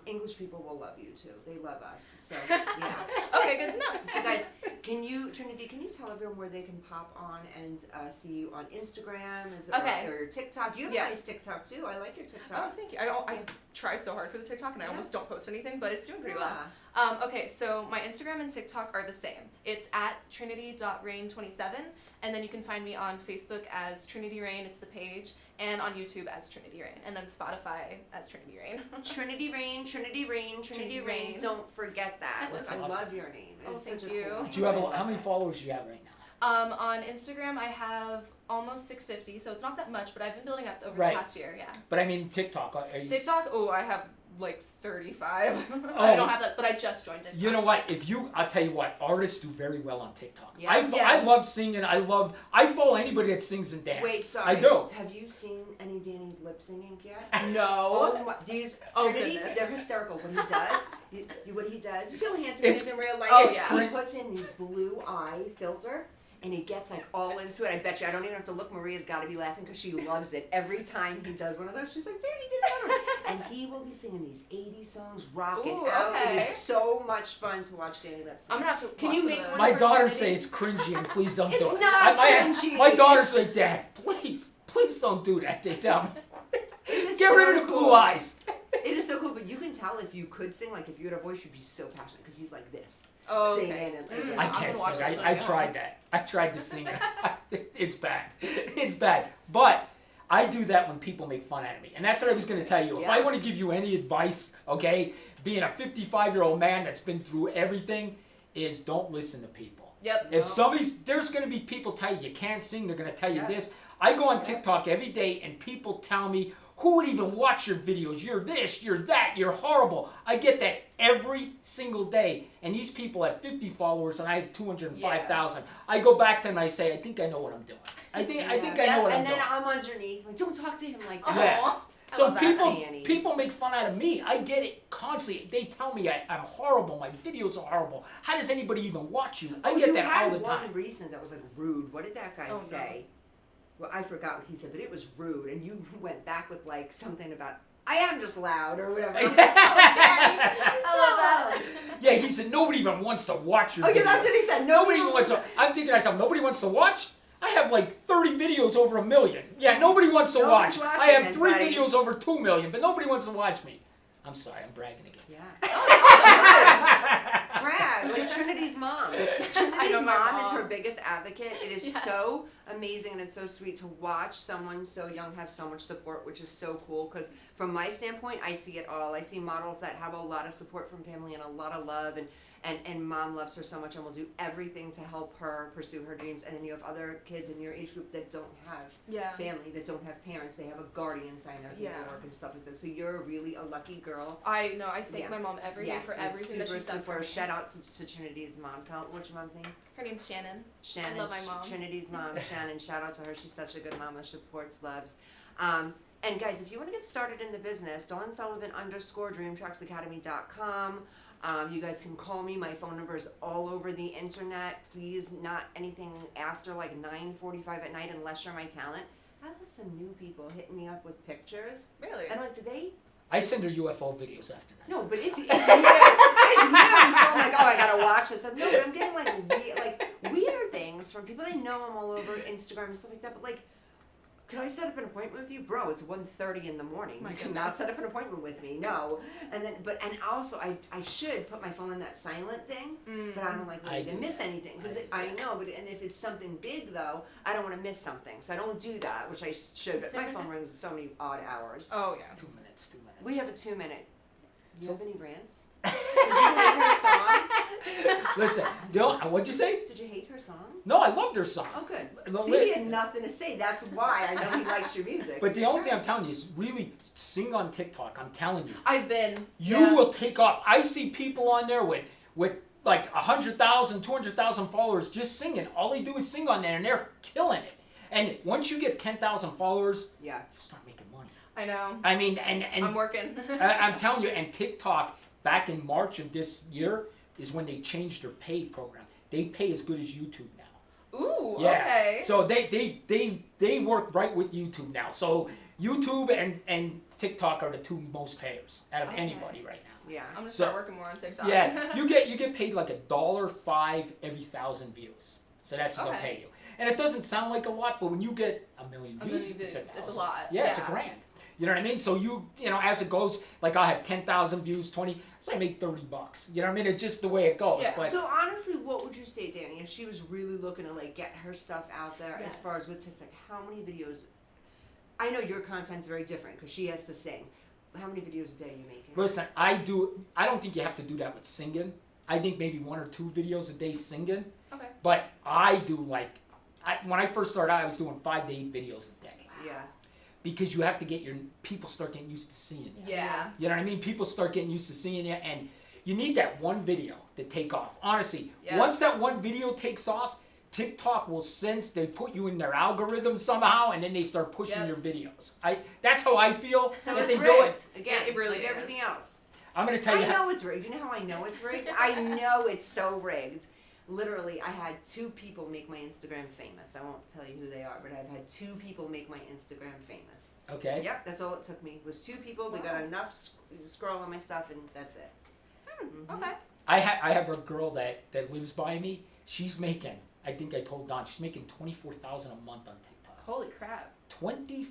English people will love you too. They love us. So yeah. Okay, good to know. So guys, Trinity, can you tell everyone where they can pop on and see you on Instagram? Is it Okay. or your TikTok? You have Yeah. a nice TikTok too. I like your TikTok. Oh, thank you. I try so hard for the TikTok and I Yeah. almost don't post anything, but it's doing pretty Yeah. well. Okay, so my Instagram and TikTok are the same. It's at trinity.rain27, and then you can find me on Facebook as Trinity Rain, it's the page, and on YouTube as Trinity Rain, and then Spotify as Trinity Rain. Trinity Rain, Trinity Rain, Trinity Trinity Rain. Rain. Don't forget that. That's I awesome. love your name. Oh, It's thank such a you. cool name. Do you have how many followers do you have right now? On Instagram, I have almost 650, so it's not that much, but I've been building up over Right. the past year. Yeah. But I mean, TikTok. Are you, TikTok. Oh, I have like 35. Oh. I don't have that, but I just joined TikTok. you know what? I'll tell you what. Artists do very well on TikTok. Yeah. I love singing. I follow anybody that sings and dances. Wait, sorry. I do. Have you seen any Danny's lip singing yet? No. Oh my, these Oh, Trinity, goodness. they're hysterical. What he does, what he does. You see how handsome It's- he is in real life? Oh, He yeah. puts in these blue eye filter, and he gets like all into it. I bet you I don't even have to look. Maria's got to be laughing because she loves it. Every time he does one of those, she's like, Danny did that. And he will be singing these 80s songs, rocking Ooh, out. It okay. is so much fun to watch Danny lip sync. I'm gonna have to. Can watch you some make of one? those. My for daughters Trinity? say it's cringy and please don't It's do it. not cringy. My daughters It's- say, Dad, please don't do that. They tell me. It is Get so rid of the cool. blue eyes. It is so cool, but you can tell if you could sing, like if you had a voice, you'd be so passionate because he's like this. Oh, Singing okay. and I I'm can't gonna watch sing. those when I get tried home. that. I tried to sing it. It's bad. It's bad. But I do that when people make fun out of me. And that's what I was going to tell you. If Yeah. I want to give you any advice, okay, being a 55-year-old man that's been through everything, is don't listen to people. Yep. If there's going to be people tell you can't sing, they're going to tell you Yeah. this. I go on TikTok every day and people tell me, who would even watch your videos? You're this, you're that, you're horrible. I get that every single day. And these people have 50 followers and I have 205,000. I go back to them and I say, I think I know what I'm doing. I think I know what I'm And doing. then I'm underneath, like, don't talk to him like that. Yeah. Aw. I So love that. Danny. people make fun out of me. I get it constantly. They tell me I'm horrible. My videos are horrible. How does anybody even watch you? I Oh, get you that had all the time. one recent that was like rude. What did that guy Oh, no. say? Well, I forgot what he said, but it was rude. And you went back with like something about, I am just loud or whatever. I was like, tell him, Daddy. I love that. Yeah, he said nobody even wants to watch your Oh, videos. yeah, that's what he said. Nobody wants to. I'm thinking to myself, nobody wants to watch? I have like 30 videos over 1 million. Yeah, nobody wants to Nobody's watch. I watching have it, 3 buddy. videos over 2 million, but nobody wants to watch me. I'm sorry, I'm bragging again. Yeah. Brad, like Trinity's mom. Trinity's know my mom is mom. her biggest advocate. It is Yeah. so amazing and it's so sweet to watch someone so young have so much support, which is so cool. Because from my standpoint, I see it all. I see models that have a lot of support from family and a lot of love, and mom loves her so much and will do everything to help her pursue her dreams. And then you have other kids in your age group that don't have Yeah. family, that don't have parents. They have a guardian sign their Yeah. paperwork and stuff like that. So you're really a lucky girl. I know. I thank Yeah. my mom every day for you're everything that super, she's done for super. me. Shout out to Trinity's mom. What's your mom's name? Her name's Shannon. Shannon. love my mom. Trinity's mom, Shannon. Shout out to her. She's such a good mom that supports, loves. And guys, if you want to get started in the business, Dawn Sullivan _DreamTrucksAcademy.com. You guys can call me. My phone number is all over the internet. Please, not anything after like 9:45 at night unless you're my talent. I have some new people hitting me up with pictures. Really? And like today, I send her UFO videos after that. no, but it's you. It's you. So I'm like, oh, I gotta watch this. No, but I'm getting like weird things from people I know. I'm all over Instagram and stuff like that. But like, could I set up an appointment with you, bro? It's 1:30 in the morning. My You cannot goodness. set up an appointment with me. No. And then, and also, I should put my phone in that silent thing, but I don't like I really to do miss that. anything because I I know. But and if it's something big though, I don't want to miss something, so I don't do that, which I should. But my phone rings at so many odd hours. Oh yeah. 2 minutes, 2 minutes. We have a 2-minute. Do you have any rants? Did you hate her song? Listen, what'd you say? Did you hate her song? No, I loved her song. Oh, good. Well, See, he had nothing to say. That's why I know he likes your music. But the only thing I'm telling you is really sing on TikTok. I'm telling you. I've been. You will take off. I see people on there with like 100,000, 200,000 followers just singing. All they do is sing on there, and they're killing it. And once you get 10,000 followers, Yeah. you start making money. I know. I mean, and I'm working. I'm telling you, and TikTok back in March of this year is when they changed their pay program. They pay as good as YouTube now. Ooh. Yeah. Okay. So they work right with YouTube now. So YouTube and TikTok are the two most payers out of Okay. anybody right now. Yeah. I'm gonna So- start working more on TikTok. Yeah, you get paid like $1.05 every 1,000 views. So that's what they'll Okay. pay you. And it doesn't sound like a lot, but when you get a million A views, million it's views, it's a 1,000. lot. Yeah, it's Yeah. $1,000. You know what I mean? So you know, as it goes, like I'll have 10,000 views, 20, so I make $30. You know what I mean? It's just the way it goes. Yeah. But So honestly, what would you say, Danny, if she was really looking to like get her stuff out there as Yes. far as with TikTok? How many videos? I know your content's very different because she has to sing. How many videos a day are you making? listen, I don't think you have to do that with singing. I think maybe 1 or 2 videos a day singing. Okay. But I do like when I first started out, I was doing 5 to 8 videos a day. Yeah. Because you have to get people start getting used to seeing you. Yeah. You know what I mean? People start getting used to seeing you, and you need that one video to take off. Honestly, once that one video takes off, TikTok will sense they put you in their algorithm somehow, and then they start pushing your videos. That's how I feel. So that it's they rigged. do it. Again, It really like is. everything else. I'm gonna tell you. I know it's rigged. You know how I know it's rigged? I know it's so rigged. Literally, I had 2 people make my Instagram famous. I won't tell you who they are, but I've had 2 people make my Instagram famous. Okay. Yep, that's all it took me. Was 2 people. They got enough scroll on my stuff, and that's it. Okay. I have a girl that lives by me. She's making. I think I told Don she's making $24,000 a month on TikTok. Holy crap. $24,000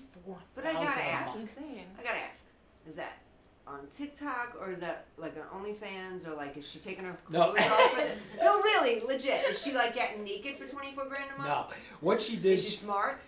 But I gotta a ask. month. Insane. I gotta ask: is that on TikTok, or is that like an OnlyFans, or like is she taking her No. clothes off with it? No, really, legit. Is she like getting naked for 24 grand a month? No, what she did. Is she smart?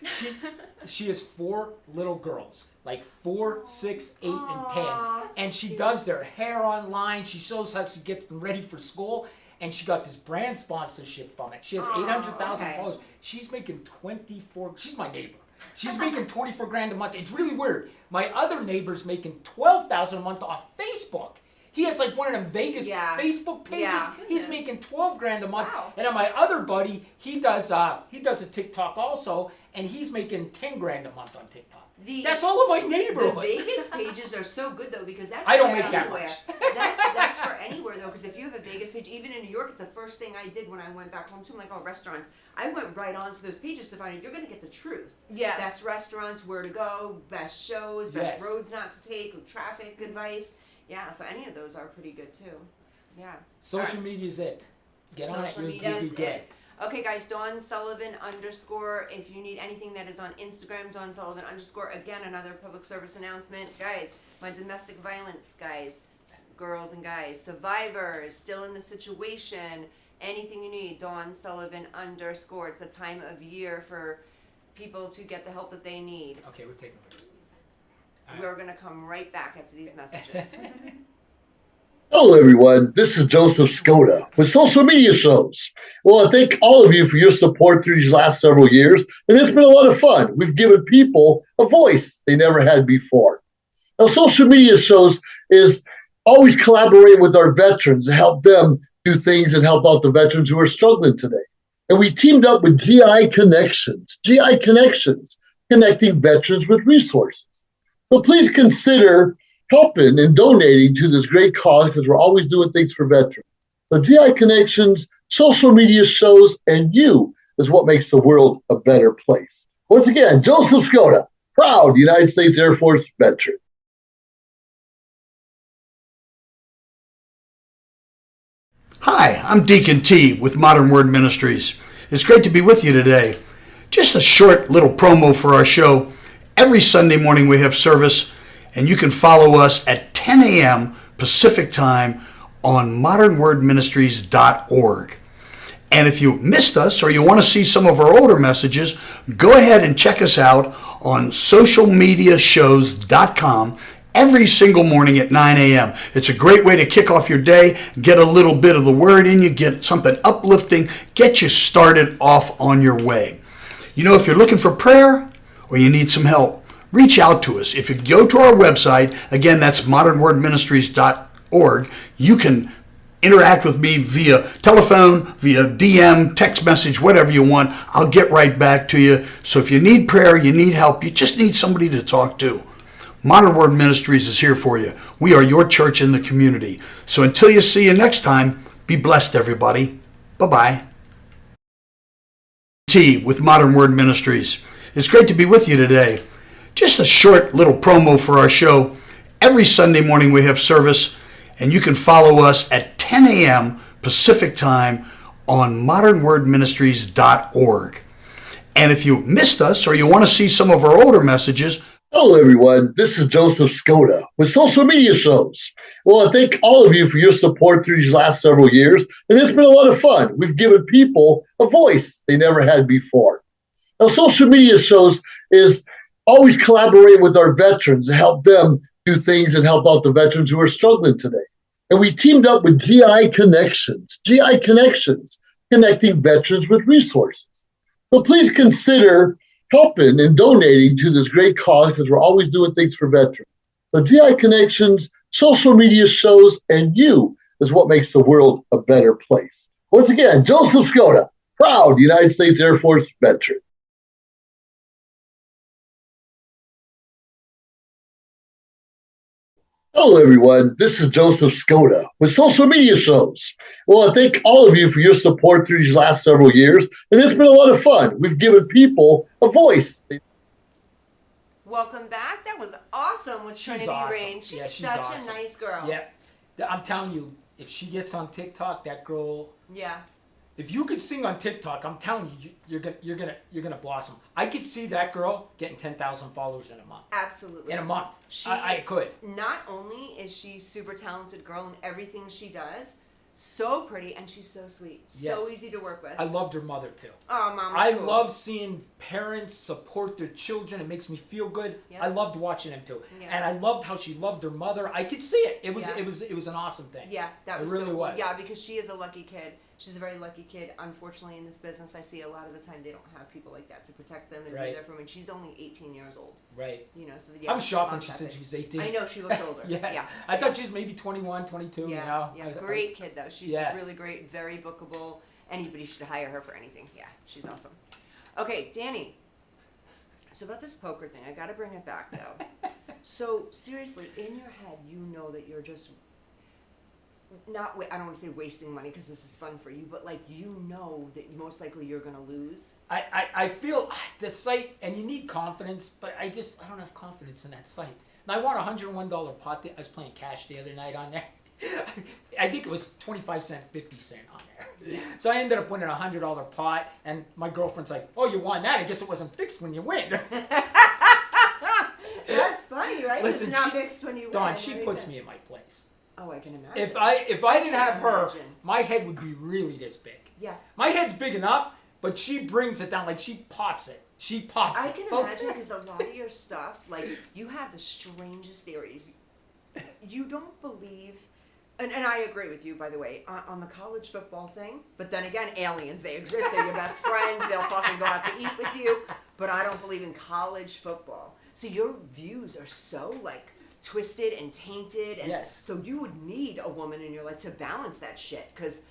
She has 4 little girls, like 4, 6, 8, and 10, Aw, that's and she cute. does their hair online. She shows how she gets them ready for school, and she got this brand sponsorship from it. She has 800,000 okay. followers. She's making 24. She's my neighbor. She's making 24 grand a month. It's really weird. My other neighbor's making 12,000 a month off Facebook. He has like one of them Vegas Facebook pages. Yeah. He's Goodness. making 12 grand a month. Wow. And then my other buddy, he does a TikTok also, and he's making 10 grand a month on TikTok. That's all of my The neighborhood. Vegas pages are so good though, because that's I don't for make that anywhere. much. That's for anywhere though, because if you have a Vegas page, even in New York, it's the first thing I did when I went back home too. I'm like, oh, restaurants. I went right onto those pages to find out you're gonna get the truth. Yeah. Best restaurants, where to go, best shows, best Yes. roads not to take, traffic advice. Yeah, so any of those are pretty good too. Yeah. Social media is it. Get on it. Social You'll media do is good. it. Okay, guys, Dawn Sullivan _. If you need anything that is on Instagram, Dawn Sullivan _. Again, another public service announcement. Guys, my domestic violence guys, girls and guys, survivors, still in the situation, anything you need, Dawn Sullivan _. It's a time of year for people to get the help that they need. Okay, we're taking a break. All We're going to come right back after these messages. Hello, everyone. This is Joseph Skoda with Social Media Shows. Well, I thank all of you for your support through these last several years, and it's been a lot of fun. We've given people a voice they never had before. Now, Social Media Shows is always collaborating with our veterans to help them do things and help out the veterans who are struggling today. And we teamed up with GI Connections, connecting veterans with resources. So please consider helping and donating to this great cause, because we're always doing things for veterans. So GI Connections, Social Media Shows, and you is what makes the world a better place. Once again, Joseph Skoda, proud United States Air Force veteran. Hi, I'm Deacon T with Modern Word Ministries. It's great to be with you today. Just a short little promo for our show. Every Sunday morning we have service, and you can follow us at 10 a.m. Pacific Time on modernwordministries.org. And if you missed us or you want to see some of our older messages, go ahead and check us out on socialmediashows.com every single morning at 9 a.m. It's a great way to kick off your day, get a little bit of the word in you, get something uplifting, get you started off on your way. You know, if you're looking for prayer or you need some help, reach out to us. If you go to our website, again, that's modernwordministries.org, you can interact with me via telephone, via DM, text message, whatever you want. I'll get right back to you. So if you need prayer, you need help, you just need somebody to talk to, Modern Word Ministries is here for you. We are your church in the community. So until you see you next time, be blessed, everybody. Bye-bye. T with Modern Word Ministries. It's great to be with you today. Just a short little promo for our show. Every Sunday morning we have service, and you can follow us at 10 a.m. Pacific Time on modernwordministries.org. And if you missed us or you want to see some of our older messages, hello, everyone. This is Joseph Skoda with Social Media Shows. Well, I thank all of you for your support through these last several years, and it's been a lot of fun. We've given people a voice they never had before. Now, Social Media Shows is always collaborating with our veterans to help them do things and help out the veterans who are struggling today. And we teamed up with GI Connections, connecting veterans with resources. So please consider helping and donating to this great cause because we're always doing things for veterans. So GI Connections, social media shows, and you is what makes the world a better place. Once again, Joseph Skoda, proud United States Air Force veteran. Hello, everyone. This is Joseph Skoda with social media shows. Well, I thank all of you for your support through these last several years, and it's been a lot of fun. We've given people a voice. Welcome back. That was awesome with She's Trinity awesome. Rain. She's Yeah, she's such awesome. a nice girl. Yeah. I'm telling you, if she gets on TikTok, that girl. Yeah. If you could sing on TikTok, I'm telling you, you're gonna blossom. I could see that girl getting 10,000 followers in a month. Absolutely. In a month, She, I could. Not only is she super talented girl in everything she does, so pretty, and she's so sweet, so Yes. easy to work with. I loved her mother too. Oh, Mama's I cool. love seeing parents support their children. It makes me feel good. Yeah. I loved watching them too, Yeah. and I loved how she loved her mother. I could see it. It was Yeah. it was an awesome thing. Yeah, that It was really so cool. was. Yeah, because she is a lucky kid. She's a very lucky kid. Unfortunately, in this business, I see a lot of the time they don't have people like that to protect them and Right. be there for them. And she's only 18 years old. Right. You know, so yeah. I was shocked when mom's she that said big. she was 18. I know she looks older. Yes. Yeah. I thought she was maybe 21, 22. Yeah, You know. yeah, I was- great kid though. She's Yeah. really great, very bookable. Anybody should hire her for anything. Yeah, she's awesome. Okay, Danny. So about this poker thing, I got to bring it back though. So seriously, in your head, you know that you're just not. I don't want to say wasting money because this is fun for you, but like you know that most likely you're gonna lose. I feel the site, and you need confidence, but I don't have confidence in that site. And I won a $101 pot. I was playing cash the other night on there. I think it was 25 cent, 50 cent on there. So I ended up winning a $100 pot, and my girlfriend's like, "Oh, you won that? I guess it wasn't fixed when you win." That's funny, right? Listen, it's not she- fixed when you Dawn, win. she What puts is it? me in my place. Oh, I can imagine. If I didn't have her, Imagine. my head would be really this big. Yeah. My head's big enough, but she brings it down like she pops it. She pops I it. can imagine because a lot of your stuff, like you have the strangest theories. You don't believe, and I agree with you, by the way, on the college football thing. But then again, aliens, they exist. They're your best friend. They'll fucking go out to eat with you. But I don't believe in college football. So your views are so like twisted and tainted. And Yes. So you would need a woman in your life to balance that shit. Because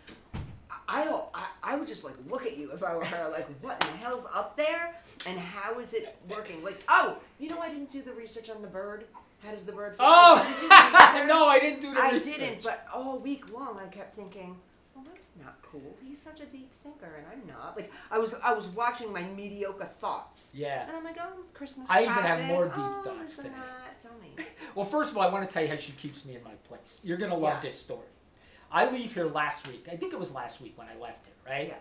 I would just like look at you if I were her, like what in the hell's up there and how is it working? Like, oh, you know, I didn't do the research on the bird. How does the bird fly? Oh, Did you do the research? no, I didn't do the I research. didn't, but all week long I kept thinking, well, that's not cool. He's such a deep thinker, and I'm not. Like I was watching my mediocre thoughts. Yeah. And I'm like, oh, Christmas. I even have traffic. more deep oh, thoughts This than and that. that. Tell me. Well, first of all, I want to tell you how she keeps me in my place. You're going to love Yeah. this story. I leave here last week. I think it was last week when I left here, right? Yeah.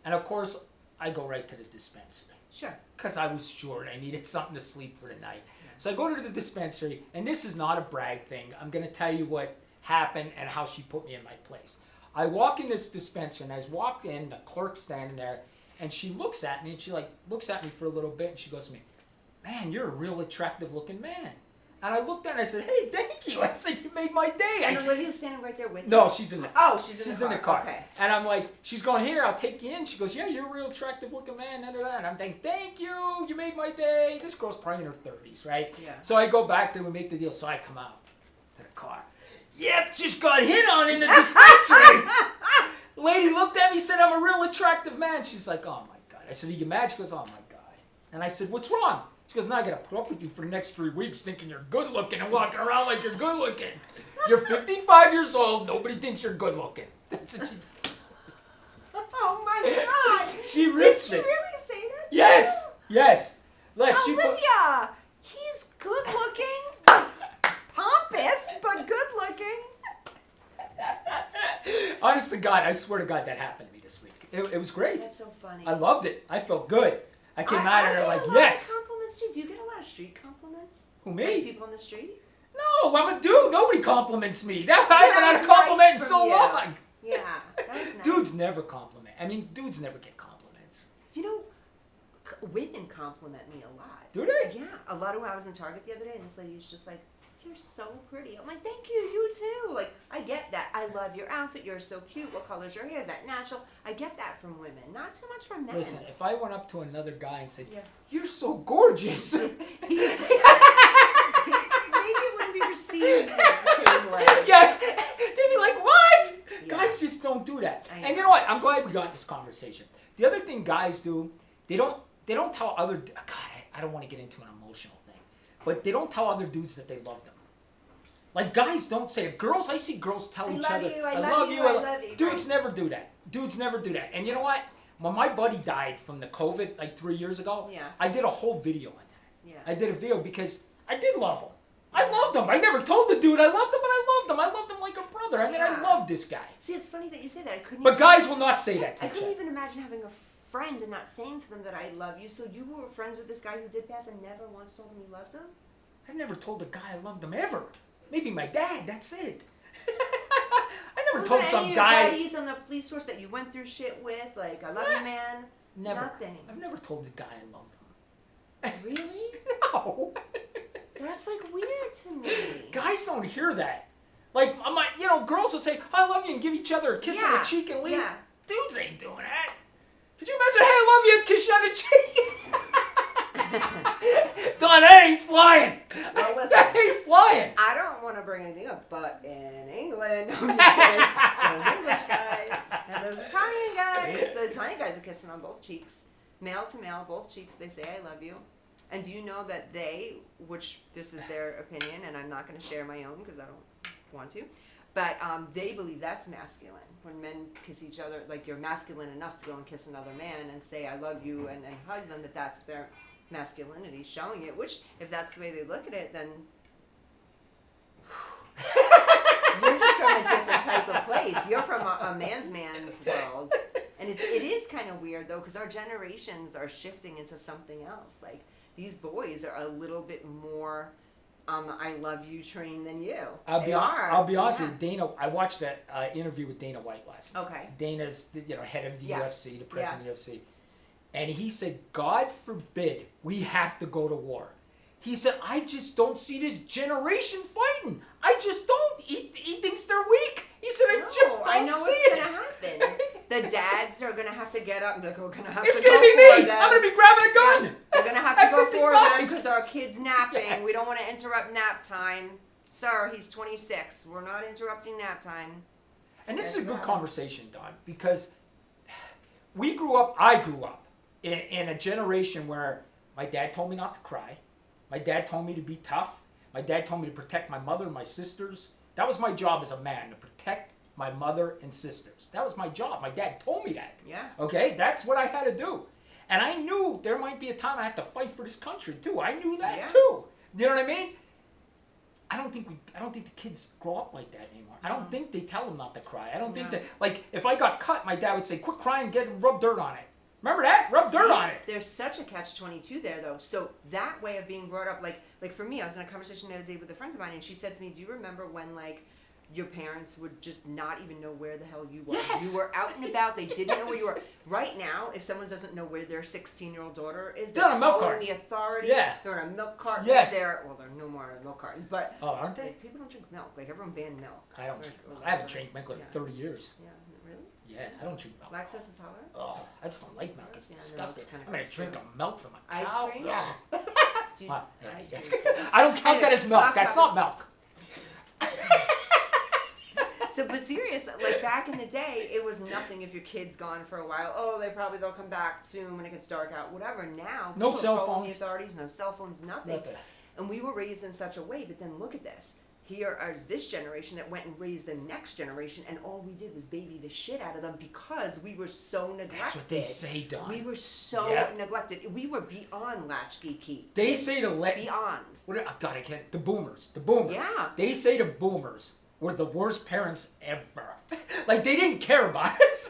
And of course, I go right to the dispensary. Sure. Because I was short. I needed something to sleep for the night. So I go to the dispensary, and this is not a brag thing. I'm going to tell you what happened and how she put me in my place. I walk in this dispensary, and as I walked in, the clerk's standing there, and she looks at me, and she like looks at me for a little bit, and she goes to me, "Man, you're a real attractive looking man." And I looked at her and I said, "Hey, thank you." I said, "You made my day." And Olivia's standing right there with you. No, she's in the Oh, she's in the car. car. Okay. And I'm like, she's going, "Here, I'll take you in." She goes, "Yeah, you're a real attractive looking man." And I'm thinking, "Thank you. You made my day." This girl's probably in her 30s, right? Yeah. So I go back there, we make the deal. So I come out to the car. Yep, just got hit on in the dispensary. Lady looked at me, said, "I'm a real attractive man." She's like, "Oh my God." I said, "Are you mad?" She goes, "Oh my God." And I said, "What's wrong?" She goes, "Now I gotta put up with you for the next 3 weeks thinking you're good looking and walking around like you're good looking. You're 55 years old, nobody thinks you're good looking." That's what she does. Oh my God. She Did rips she it. really say that? to Yes, you? yes. Les, she put, Olivia, he's good looking, pompous, but good looking. honest to God, I swear to God that happened to me this week. It was great. That's so funny. I loved it. I felt good. I came out of there get like, a lot yes. Of compliments too. Do you get a lot of street compliments? Who, Like me? people on the street? No, I'm a dude. Nobody compliments me. I haven't had a compliment in nice so from you. long. Yeah, that was nice. Dudes never compliment. I mean, dudes never get compliments. You know, women compliment me a lot. Do they? Yeah, a lot of. I was in Target the other day, and this lady was just like, you're so pretty. I'm like, thank you, you too. Like, I get that. I love your outfit. You're so cute. What color's your hair? Is that natural? I get that from women. Not so much from men. Listen, if I went up to another guy and said, Yeah. you're so gorgeous. Maybe it wouldn't be received the same way. Yeah, they'd be like, what? Yeah. Guys just don't do that. I And you know. know what? I'm glad we got in this conversation. The other thing guys do, they don't tell other, God, I don't want to get into an emotional thing, but they don't tell other dudes that they love them. Like guys don't say it. Girls, I see girls tell I each love other, you, I I love love you, you, I love you. Dudes Right. never do that. Dudes never do that. And you know what? When my buddy died from the COVID like 3 years ago, Yeah. I did a whole video on that. Yeah. I did a video because I did love him. I loved him. I never told the dude I loved him, but I loved him. I loved him like a brother. I mean, I Yeah. love this guy. See, it's funny that you say that. I couldn't. But even- guys will not say that to I each couldn't other. even imagine having a friend and not saying to them that I love you. So you were friends with this guy who did pass and never once told him you loved him? I never told a guy I loved him ever. Maybe my dad. That's it. I never What told about some any of your guy. buddies on the police force that you went through shit with? Like, I love you, man. Never. Nothing. I've never told a guy I loved him. Really? No. That's like weird to me. Guys don't hear that. Like, girls will say, I love you and give each other a kiss on the Yeah, cheek and leave. yeah. Dudes ain't doing that. Could you imagine, hey, I love you, kiss you on the cheek? Don, that ain't flying. Well, listen. That ain't flying. I don't want to bring anything up, but in England, I'm just kidding. Those English guys and those Italian guys. The Italian guys are kissing on both cheeks, male to male, both cheeks. They say I love you. And do you know that they, which this is their opinion, and I'm not going to share my own because I don't want to, but they believe that's masculine. When men kiss each other, like you're masculine enough to go and kiss another man and say I love you and hug them, that's their masculinity showing it, which if that's the way they look at it, then you're just from a different type of place. You're from a man's world. And it is kind of weird, though, because our generations are shifting into something else. Like, these boys are a little bit more on the I love you train than you. I'll be honest Yeah. with you, Dana. I watched that interview with Dana White last night. Okay. Dana's head of the Yeah. UFC, the president of the UFC, and he said, "God forbid we have to go to war." He said, "I just don't see this generation fighting. I just don't. He thinks they're weak." He said, "I just don't I know see what's it." going to happen. The dads are going to have to get up and be like, we're going to have It's to gonna go be for me. them. I'm gonna be grabbing a gun. We're going to have At to go for 55. them because our kid's napping. Yes. We don't want to interrupt nap time. Sir, he's 26. We're not interrupting nap time. And this is a That's good right. conversation, Don, because I grew up in a generation where my dad told me not to cry. My dad told me to be tough. My dad told me to protect my mother and my sisters. That was my job as a man, to protect my mother and sisters. That was my job. My dad told me that. Yeah. Okay? That's what I had to do. And I knew there might be a time I have to fight for this country, too. I knew that, Yeah. too. You know what I mean? I don't think the kids grow up like that anymore. I don't think they tell them not to cry. I don't think that, like, if I got cut, my dad would say, "Quit crying, rub dirt on it." Remember that? Rub dirt on it. There's such a catch-22 there, though. So that way of being brought up, like for me, I was in a conversation the other day with a friend of mine, and she said to me, "Do you remember when, like, your parents would just not even know where the hell you were? Yes. You were out and about. They didn't know where you were. Right now, if someone doesn't know where their 16-year-old daughter is, They're on a milk calling cart. the authority. Yeah. They're on a milk cart. Yes. There are no more milk cartons, but Oh, aren't they? like, people don't drink milk. Like, everyone banned milk. I don't. Like, I haven't drank milk in Yeah. 30 years. Yeah, really? Yeah, I don't drink milk. Lactose intolerant? Oh, I just don't like milk. It's Yeah, no, disgusting. it's kinda I'm gonna gross, drink too. a milk from a Ice cow. cream? Ugh. Do you- Well, yeah, ice yes. cream. I don't count that as milk. Anyway, That's not milk. So, but serious, like back in the day, it was nothing if your kid's gone for a while. Oh, they'll come back soon when it gets dark out, whatever. Now, No people are cell calling phones. the authorities, no cell phones, nothing. Nothing. And we were raised in such a way, but then look at this. Here is this generation that went and raised the next generation, and all we did was baby the shit out of them because we were so neglected. That's what they say, Don. We were so Yep. neglected. We were beyond latchkey key. They kids. say to let beyond. Oh, God, I can't. The boomers. Yeah. They say the boomers were the worst parents ever. Like, they didn't care about us.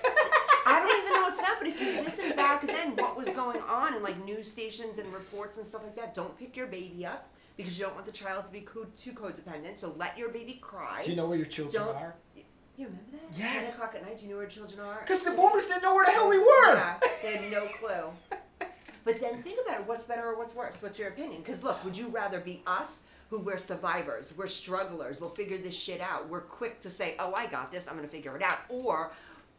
I don't even know it's that, but if you listen back then, what was going on in like news stations and reports and stuff like that, don't pick your baby up because you don't want the child to be too codependent. So let your baby cry. Do you know where your children Don't- are? You remember that? Yes. 10 o'clock at night. Do you know where children are? Because the boomers didn't know where the hell we were. Yeah, they had no clue. But then think about it. What's better or what's worse? What's your opinion? Because look, would you rather be us, who we're survivors, we're strugglers, we'll figure this shit out, we're quick to say, oh, I got this, I'm going to figure it out, or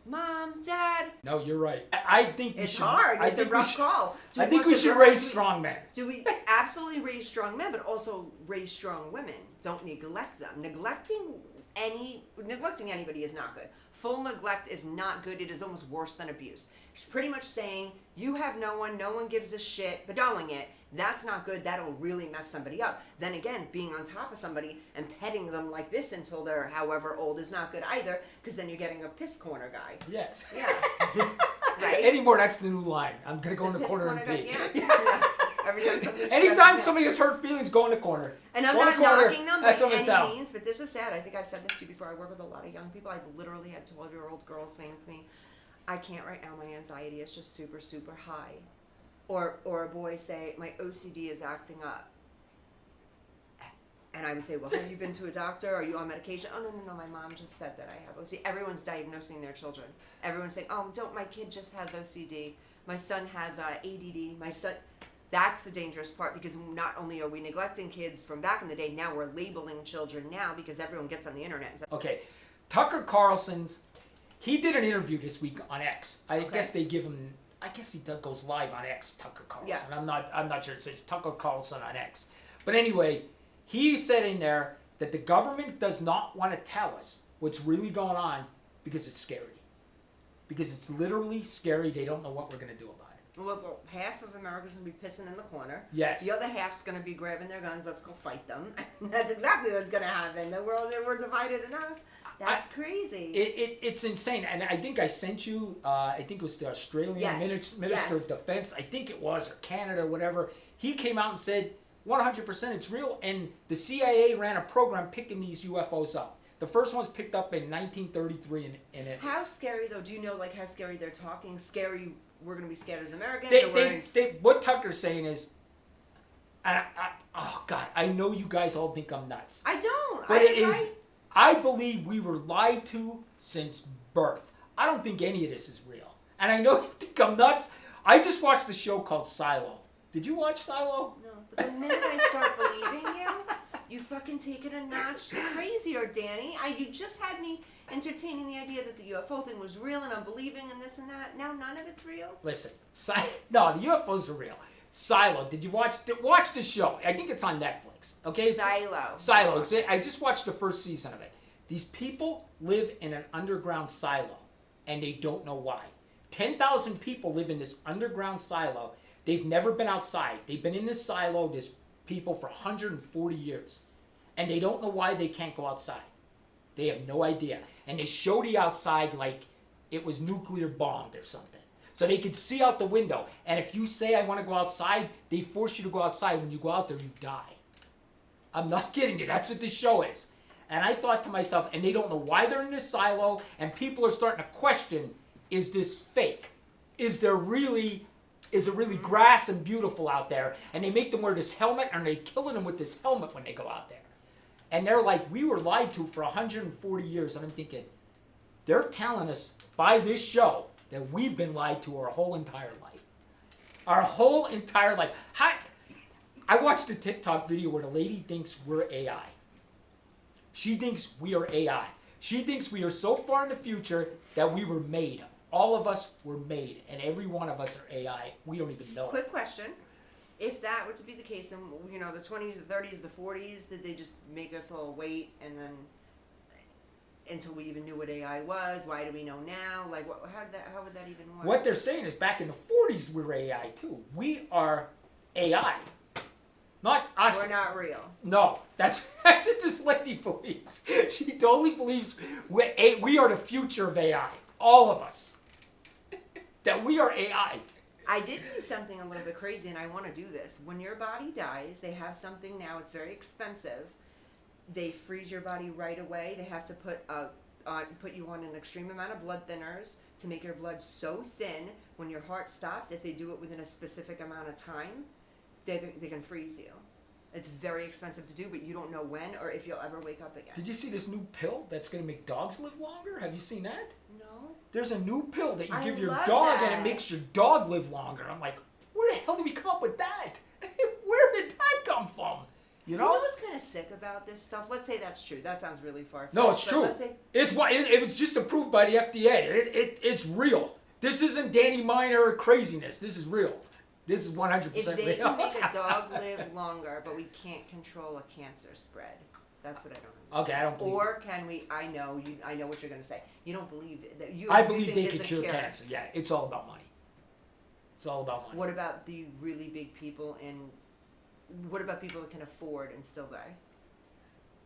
Mom, Dad. No, you're right. I think we It's should, hard. I It's a think we rough should- call. Do I think want we the should girls raise to be- strong men. Do we absolutely raise strong men, but also raise strong women? Don't neglect them. Neglecting anybody is not good. Full neglect is not good. It is almost worse than abuse. She's pretty much saying you have no one gives a shit, bedoling it. That's not good. That'll really mess somebody up. Then again, being on top of somebody and petting them like this until they're however old is not good either, because then you're getting a piss corner guy. Yes. Yeah. Right? Anymore, that's the new line. I'm going to go in the Piss corner and guy, pee. yeah. Every time somebody Anytime stresses out. somebody has hurt feelings, go in the corner. And I'm Go in not the corner. knocking them by That's what I'm any telling. means, but this is sad. I think I've said this to you before. I work with a lot of young people. I've literally had 12-year-old girls saying to me, I can't right now. My anxiety is just super, super high. Or a boy say, my OCD is acting up. And I would say, well, have you been to a doctor? Are you on medication? Oh, no, my mom just said that I have OCD. Everyone's diagnosing their children. Everyone's saying, oh, my kid just has OCD. My son has ADD. My son... That's the dangerous part, because not only are we neglecting kids from back in the day, now we're labeling children now because everyone gets on the internet. And says, Okay, Tucker Carlson's, he did an interview this week on X. I Okay. guess they give him, I guess he goes live on X, Tucker Carlson. Yeah. I'm not sure it says Tucker Carlson on X. But anyway, he said in there that the government does not want to tell us what's really going on because it's scary. Because it's literally scary. They don't know what we're going to do about it. well, half of America's going to be pissing in the corner. Yes. The other half's going to be grabbing their guns. Let's go fight them. That's exactly what's going to happen. The world, we're divided enough. That's crazy. It's insane. And I think I sent you, I think it was the Australian Yes. Minister Yes. of Defense, I think it was, or Canada, whatever. He came out and said 100% it's real. And the CIA ran a program picking these UFOs up. The first one was picked up in 1933 in it. How scary, though? Do you know, like, how scary they're talking? Scary, we're going to be scared as Americans? What Tucker's saying is, oh God, I know you guys all think I'm nuts. I don't. But I believe we were lied to since birth. I don't think any of this is real. And I know you think I'm nuts. I just watched a show called Silo. Did you watch Silo? No, but the minute I start believing you fucking take it a notch crazier, Danny. You just had me entertaining the idea that the UFO thing was real and I'm believing in this and that. Now none of it's real? Listen, no, the UFOs are real. Silo. Did you watch the show? I think it's on Netflix. Okay, Silo. I just watched the first season of it. These people live in an underground silo, and they don't know why. 10,000 people live in this underground silo. They've never been outside. They've been in this silo, this people, for 140 years, and they don't know why they can't go outside. They have no idea, and they show the outside like it was nuclear bombed or something. So they could see out the window. And if you say, I want to go outside, they force you to go outside. When you go out there, you die. I'm not kidding you. That's what this show is. And I thought to myself, and they don't know why they're in this silo, and people are starting to question, is this fake? Is it really grass and beautiful out there? And they make them wear this helmet, and they're killing them with this helmet when they go out there. And they're like, we were lied to for 140 years. And I'm thinking, they're telling us by this show that we've been lied to our whole entire life. Our whole entire life. I watched a TikTok video where the lady thinks we're AI. She thinks we are AI. She thinks we are so far in the future that we were made. All of us were made, and every one of us are AI. We don't even know it. Quick question. If that were to be the case, then, the 20s, the 30s, the 40s, did they just make us all wait and then until we even knew what AI was? Why do we know now? Like, how would that even work? What they're saying is back in the 40s, we were AI too. We are AI. Not us. We're not real. No, that's what this lady believes. She totally believes we are the future of AI. All of us. That we are AI. I did see something a little bit crazy, and I want to do this. When your body dies, they have something now. It's very expensive. They freeze your body right away. They have to put you on an extreme amount of blood thinners to make your blood so thin when your heart stops. If they do it within a specific amount of time, they can freeze you. It's very expensive to do, but you don't know when or if you'll ever wake up again. Did you see this new pill that's going to make dogs live longer? Have you seen that? No. There's a new pill that you I give your love dog that. and it makes your dog live longer. I'm like, where Where the hell did we come up with that? Where did that come from? You You know? know what's kind of sick about this stuff? Let's say that's true. That sounds really far-fetched. No, it's but true. Let's say, It's why it was just approved by the FDA. It's real. This isn't Danny Miner craziness. This is real. This is 100% if they real. can make a dog live longer, but we can't control a cancer spread. That's what I don't understand. Okay, I don't believe Or can we? I know what you're going to say. You don't believe it. That you. I you believe think they there's could a cure cure. cancer. Yeah, it's all about money. It's all about money. What about the really big people in? What about people that can afford and still die?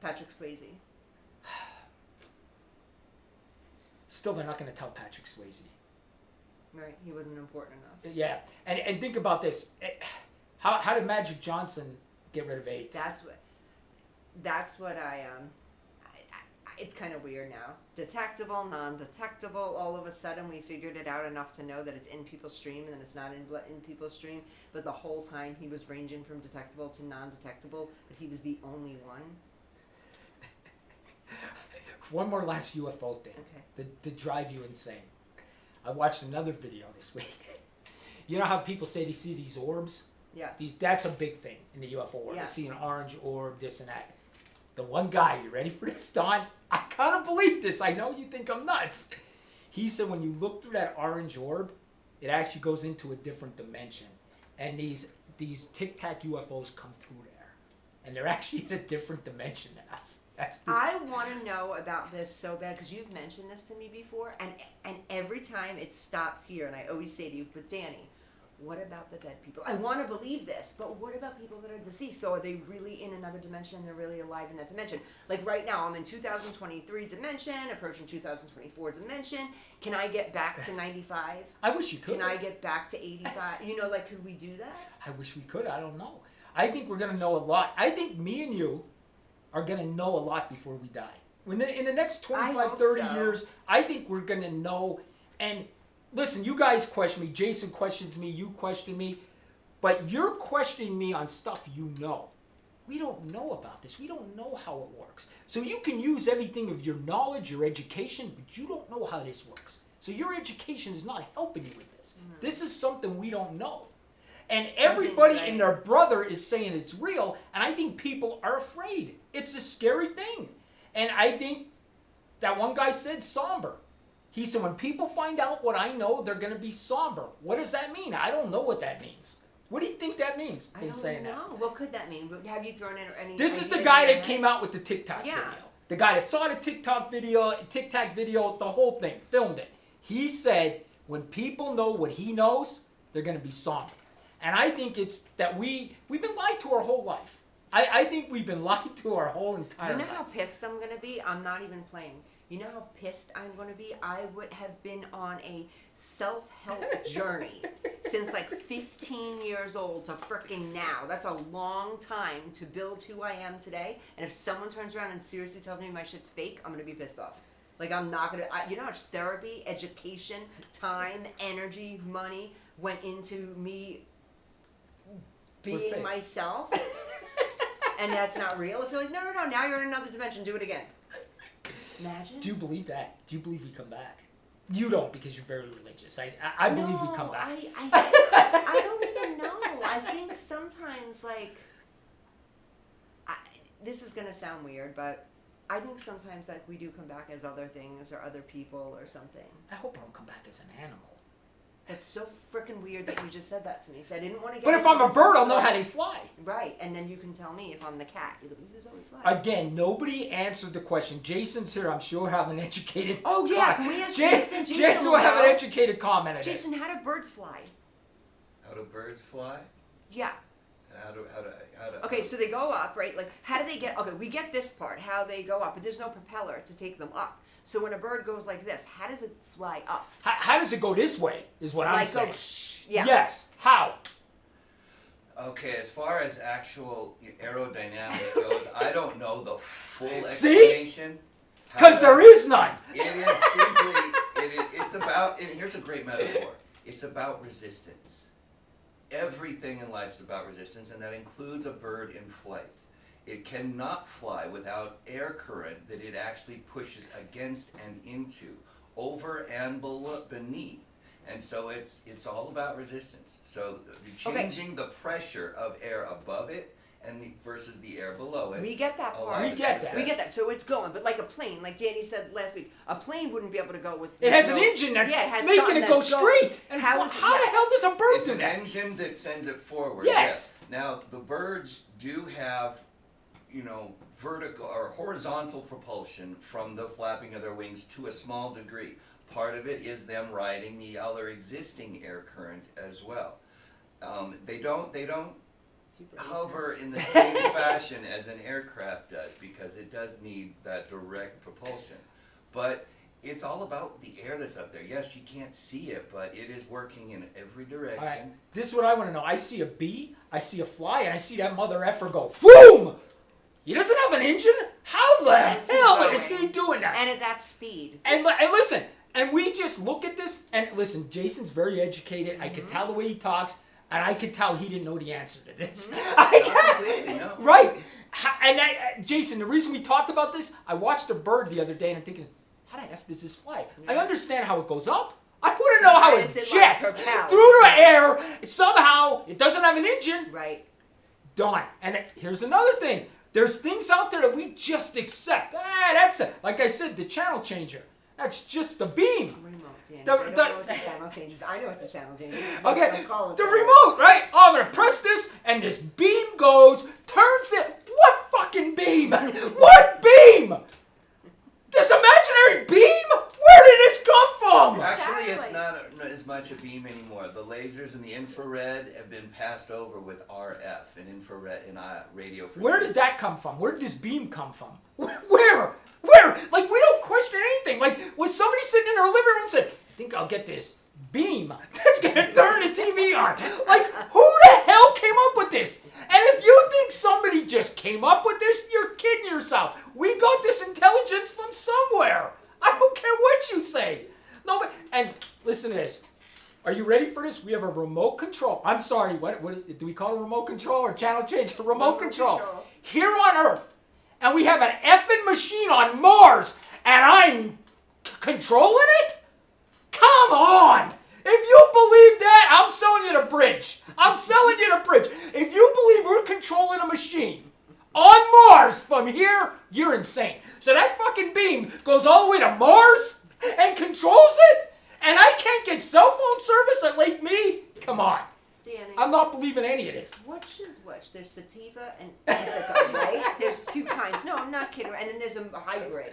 Patrick Swayze. Still, they're not going to tell Patrick Swayze. Right, he wasn't important enough. Yeah, and think about this. How did Magic Johnson get rid of AIDS? That's what I it's kind of weird now. Detectable, non-detectable. All of a sudden, we figured it out enough to know that it's in people's stream and then it's not in people's stream. But the whole time, he was ranging from detectable to non-detectable. But he was the only one. One more last UFO thing to drive you insane. I watched another video this week. You know how people say they see these orbs? Yeah. That's a big thing in the UFO world. Yeah. They see an orange orb, this and that. The one guy, you ready for this, Don? I kind of believe this. I know you think I'm nuts. He said when you look through that orange orb, it actually goes into a different dimension. And these Tic Tac UFOs come through there. And they're actually in a different dimension than us. I want to know about this so bad because you've mentioned this to me before, and every time it stops here, and I always say to you, but Danny, what about the dead people? I want to believe this, but what about people that are deceased? So are they really in another dimension? They're really alive in that dimension. Like right now, I'm in 2023 dimension, approaching 2024 dimension. Can I get back to 95? I wish you could. Can I get back to 85? Like, could we do that? I wish we could. I don't know. I think we're going to know a lot. I think me and you are going to know a lot before we die. In the next 25, 30 years, I think we're going to know. And listen, you guys question me. Jason questions me. You question me. But you're questioning me on stuff you know. We don't know about this. We don't know how it works. So you can use everything of your knowledge, your education, but you don't know how this works. So your education is not helping you with this. Mm-hmm. This is something we don't know. And everybody and their brother is saying it's real, and I think people are afraid. It's a scary thing. And I think that one guy said somber. He said, when people find out what I know, they're going to be somber. What does that mean? I don't know what that means. What do you think that means? I don't know. What could that mean? Have you thrown in any... This is the guy that came out with the TikTok video. The guy that saw the Tic Tac video, the whole thing, filmed it. He said, when people know what he knows, they're going to be somber. And I think it's that we've been lied to our whole life. I think we've been lied to our whole entire life. You know how pissed I'm going to be? I'm not even playing. You know how pissed I'm going to be? I would have been on a self-help journey since like 15 years old to frickin' now. That's a long time to build who I am today. And if someone turns around and seriously tells me my shit's fake, I'm going to be pissed off. Like, I'm not going to... You know how much therapy, education, time, energy, money went into me being myself? And that's not real? If you're like, no, now you're in another dimension, do it again. Imagine. Do you believe that? Do you believe we come back? You don't, because you're very religious. I believe we come back. I don't even know. I think sometimes, like, this is going to sound weird, but I think sometimes, like, we do come back as other things or other people or something. I hope I don't come back as an animal. That's so freaking weird that you just said that to me. So I didn't want to get... But if I'm a bird, I'll know how they fly. Right, and then you can tell me if I'm the cat. You'll be, this is how we fly. Again, nobody answered the question. Jason's here. I'm sure we'll have an educated... Oh, yeah. Can we ask Jason? Jason will have an educated comment on it. Jason, how do birds fly? How do birds fly? Yeah. How do okay, so they go up, right? Like, how do they get... Okay, we get this part, how they go up, but there's no propeller to take them up. So when a bird goes like this, how does it fly up? How does it go this way, is what I'm saying. Yeah. Yes. How? Okay, as far as actual aerodynamics goes, I don't know the full See? explanation. Because there is none. It is simply... it's about... here's a great metaphor. It's about resistance. Everything in life is about resistance, and that includes a bird in flight. It cannot fly without air current that it actually pushes against and into, over and beneath. And so it's all about resistance. So changing the pressure of air above it versus the air below it. We get that part. We get that. We get that. So it's going, but like a plane, like Danny said last week, a plane wouldn't be able to go with. It has an engine that's making it go straight. And how the hell does a bird It's do an that? engine that sends it forward. Yes. Yeah. Now the birds do have, vertical or horizontal propulsion from the flapping of their wings to a small degree. Part of it is them riding the other existing air current as well. They don't hover in the same fashion as an aircraft does because it does need that direct propulsion. But it's all about the air that's up there. Yes, you can't see it, but it is working in every direction. All right, this is what I want to know. I see a bee, I see a fly, and I see that mother effer go, boom! He doesn't have an engine? How the hell is he doing that? And at that speed. And listen, and we just look at this, and listen, Jason's very educated. I could tell the way he talks, and I could tell he didn't know the answer to this. No. Right. And Jason, the reason we talked about this, I watched a bird the other day, and I'm thinking, how the F does this fly? I understand how it goes up. I wouldn't know how it jets through the air. Somehow, it doesn't have an engine. Right. Done. And here's another thing. There's things out there that we just accept. That's it. Like I said, the channel changer. That's just the beam. Remote, Danny. The- I don't the- know what the channel changes. I know what the channel changes. That's Okay, what I call it the that. remote, right? Oh, I'm gonna press this, and this beam goes, turns it. What fucking beam? What beam? This imaginary beam? Where did this come from? Actually, it's not as much a beam anymore. The lasers and the infrared have been passed over with RF and infrared and radio frequencies. Where did that come from? Where did this beam come from? Where? Where? Like, we don't question anything. Like, was somebody sitting in our living room and said, I think I'll get this beam that's gonna turn the TV on. Like, who the hell came up with this? And if you think somebody just came up with this, you're kidding yourself. We got this intelligence from somewhere. I don't care what you say. No, but, and listen to this. Are you ready for this? We have a remote control. I'm sorry, what do we call it, remote control or channel change? Remote control. Here on Earth. And we have an effing machine on Mars, and I'm controlling it? Come on! If you believe that, I'm selling you the bridge. I'm selling you the bridge. If you believe we're controlling a machine on Mars from here, you're insane. So that fucking beam goes all the way to Mars and controls it? And I can't get cell phone service at Lake Mead? Come on. Danny, I'm not believing any of this. which is which? There's sativa and indica, right? There's two kinds. No, I'm not kidding. And then there's a hybrid.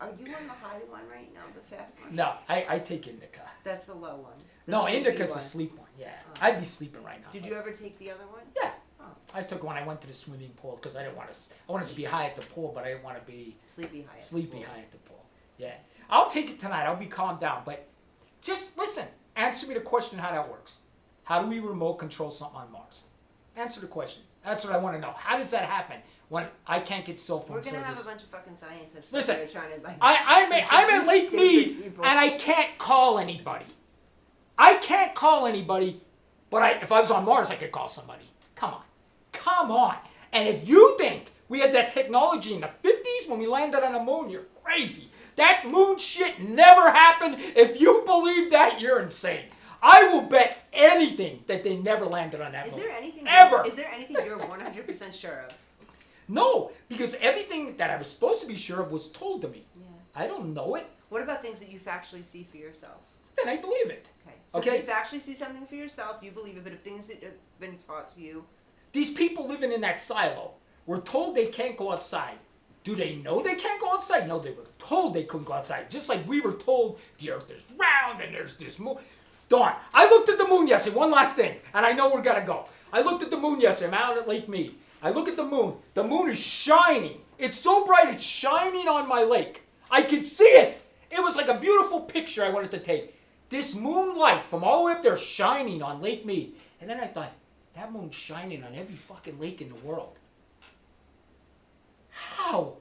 Are you on the high one right now, the fast one? No, I take indica. That's the low one. The No, sleepy indica's one. the sleep one, yeah. I'd be sleeping right now. Did if you I- ever take the other one? Yeah. Oh. I took one. I went to the swimming pool because I didn't want to. I wanted to be high at the pool, but I didn't want to be Sleepy high. sleepy high at the pool. Yeah, I'll take it tonight. I'll be calmed down. But just listen. Answer me the question how that works. How do we remote control something on Mars? Answer the question. That's what I want to know. How does that happen when I can't get cell phone We're gonna service? have a bunch of fucking scientists. Listen, that are trying to like. I'm at Lake stupid Mead people. and I can't call anybody. I can't call anybody, but if I was on Mars, I could call somebody. Come on. Come on. And if you think we had that technology in the 50s when we landed on the moon, you're crazy. That moon shit never happened. If you believe that, you're insane. I will bet anything that they never landed on that Is moon. there anything? Ever. Is there anything you're 100% sure of? No, because everything that I was supposed to be sure of was told to me. Yeah. I don't know it. What about things that you factually see for yourself? Then I believe it. Okay. So Okay. if you factually see something for yourself, you believe it. But if things that have been taught to you, These people living in that silo were told they can't go outside. Do they know they can't go outside? No, they were told they couldn't go outside. Just like we were told the earth is round and there's this moon. Dawn, I looked at the moon yesterday. One last thing, and I know we're gonna go. I looked at the moon yesterday. I'm out at Lake Mead. I look at the moon. The moon is shining. It's so bright, it's shining on my lake. I could see it. It was like a beautiful picture I wanted to take. This moonlight from all the way up there shining on Lake Mead. And then I thought, that moon's shining on every fucking lake in the world. How?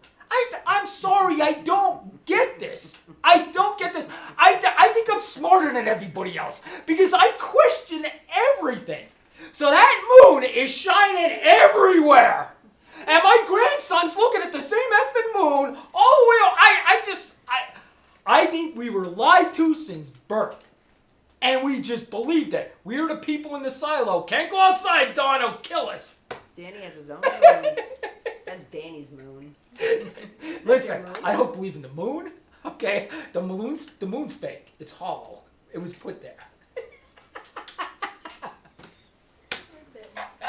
I'm sorry, I don't get this. I don't get this. I think I'm smarter than everybody else because I question everything. So that moon is shining everywhere. And my grandson's looking at the same effing moon all the way. I think we were lied to since birth. And we just believed it. We're the people in the silo. Can't go outside, Don. It'll kill us. Danny has his own moon. That's Danny's moon. Listen, moon? I don't believe in the moon. Okay, the moon's fake. It's hollow. It was put there.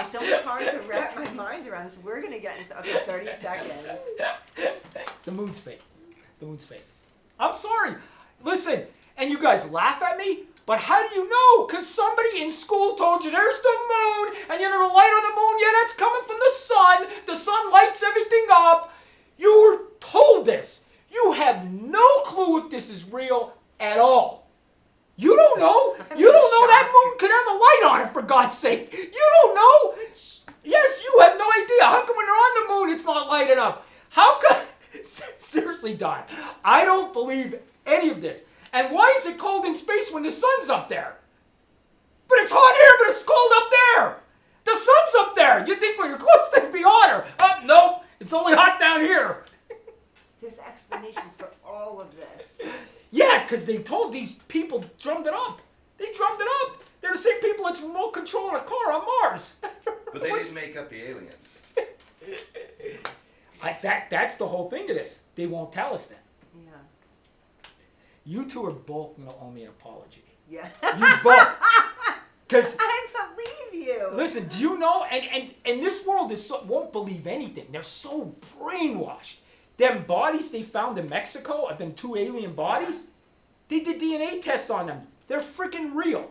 It's almost hard to wrap my mind around, so we're gonna get into 30 seconds. The moon's fake. The moon's fake. I'm sorry. Listen, and you guys laugh at me, but how do you know? Because somebody in school told you there's the moon, and you know the light on the moon, yeah, that's coming from the sun. The sun lights everything up. You were told this. You have no clue if this is real at all. You don't know. You don't know that moon could have a light on it, for God's sake. You don't know. Yes, you have no idea. How come when you're on the moon, it's not lighted up? How come? Seriously, Don, I don't believe any of this. And why is it cold in space when the sun's up there? But it's hot here, but it's cold up there. The sun's up there. You think when you're close, it'd be hotter. Nope. It's only hot down here. There's explanations for all of this. Yeah, because they told these people drummed it up. They drummed it up. They're the same people that's remote controlling a car on Mars. But they didn't make up the aliens. That's the whole thing to this. They won't tell us that. Yeah. You two are both going to owe me an apology. Yeah. You both. Because I believe you. listen, do you know? And this world won't believe anything. They're so brainwashed. Them bodies they found in Mexico, of them 2 alien bodies, they did DNA tests on them. They're freaking real.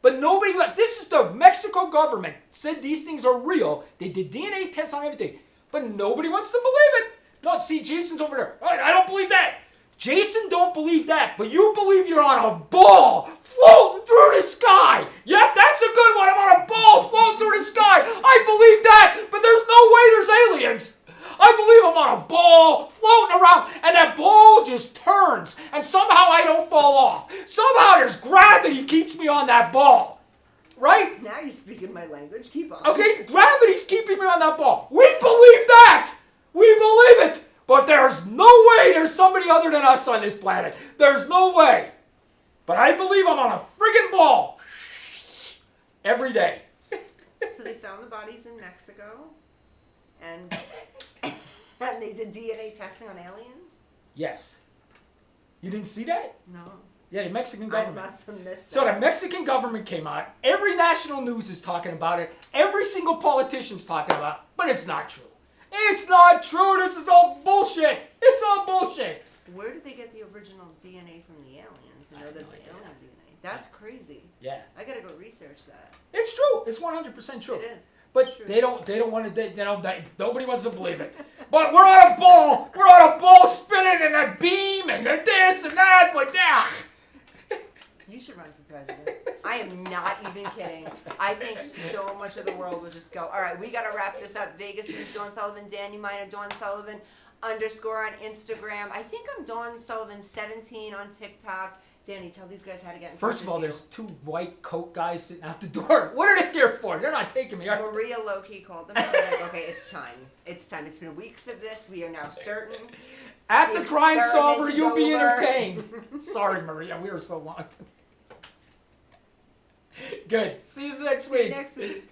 But nobody, this is the Mexico government said these things are real. They did DNA tests on everything. But nobody wants to believe it. No, see, Jason's over there. I don't believe that. Jason don't believe that, but you believe you're on a ball floating through the sky. Yep, that's a good one. I'm on a ball floating through the sky. I believe that, but there's no way there's aliens. I believe I'm on a ball floating around, and that ball just turns, and somehow I don't fall off. Somehow there's gravity keeps me on that ball. Right? Now you're speaking my language. Keep on. Okay, gravity's keeping me on that ball. We believe that. We believe it. But there's no way there's somebody other than us on this planet. There's no way. But I believe I'm on a friggin' ball. Every day. So they found the bodies in Mexico, and they did DNA testing on aliens? Yes. You didn't see that? No. Yeah, the Mexican I government. must have missed So that. the Mexican government came out. Every national news is talking about it. Every single politician's talking about it. But it's not true. It's not true. This is all bullshit. It's all bullshit. Where did they get the original DNA from the alien to know that's alien DNA? That's crazy. Yeah. I gotta go research that. It's true. It's 100% true. It is. But True. they don't want to, nobody wants to believe it. But we're on a ball. We're on a ball spinning and a beam and a this and that. But You should run for president. I am not even kidding. I think so much of the world will just go, all right, we got to wrap this up. Vegas News, Dawn Sullivan, Danny Miner, Dawn Sullivan _ on Instagram. I think I'm Dawn Sullivan 17 on TikTok. Danny, tell these guys how to get in touch First of all, with you. there's 2 white coat guys sitting out the door. What are they here for? They're not taking me. Maria Loki called them. Like, okay, it's time. It's time. It's been weeks of this. We are now certain. At the crime experiment solver, is you'll be over. entertained. Sorry, Maria. We were so long. Good. See you next See you week. next week.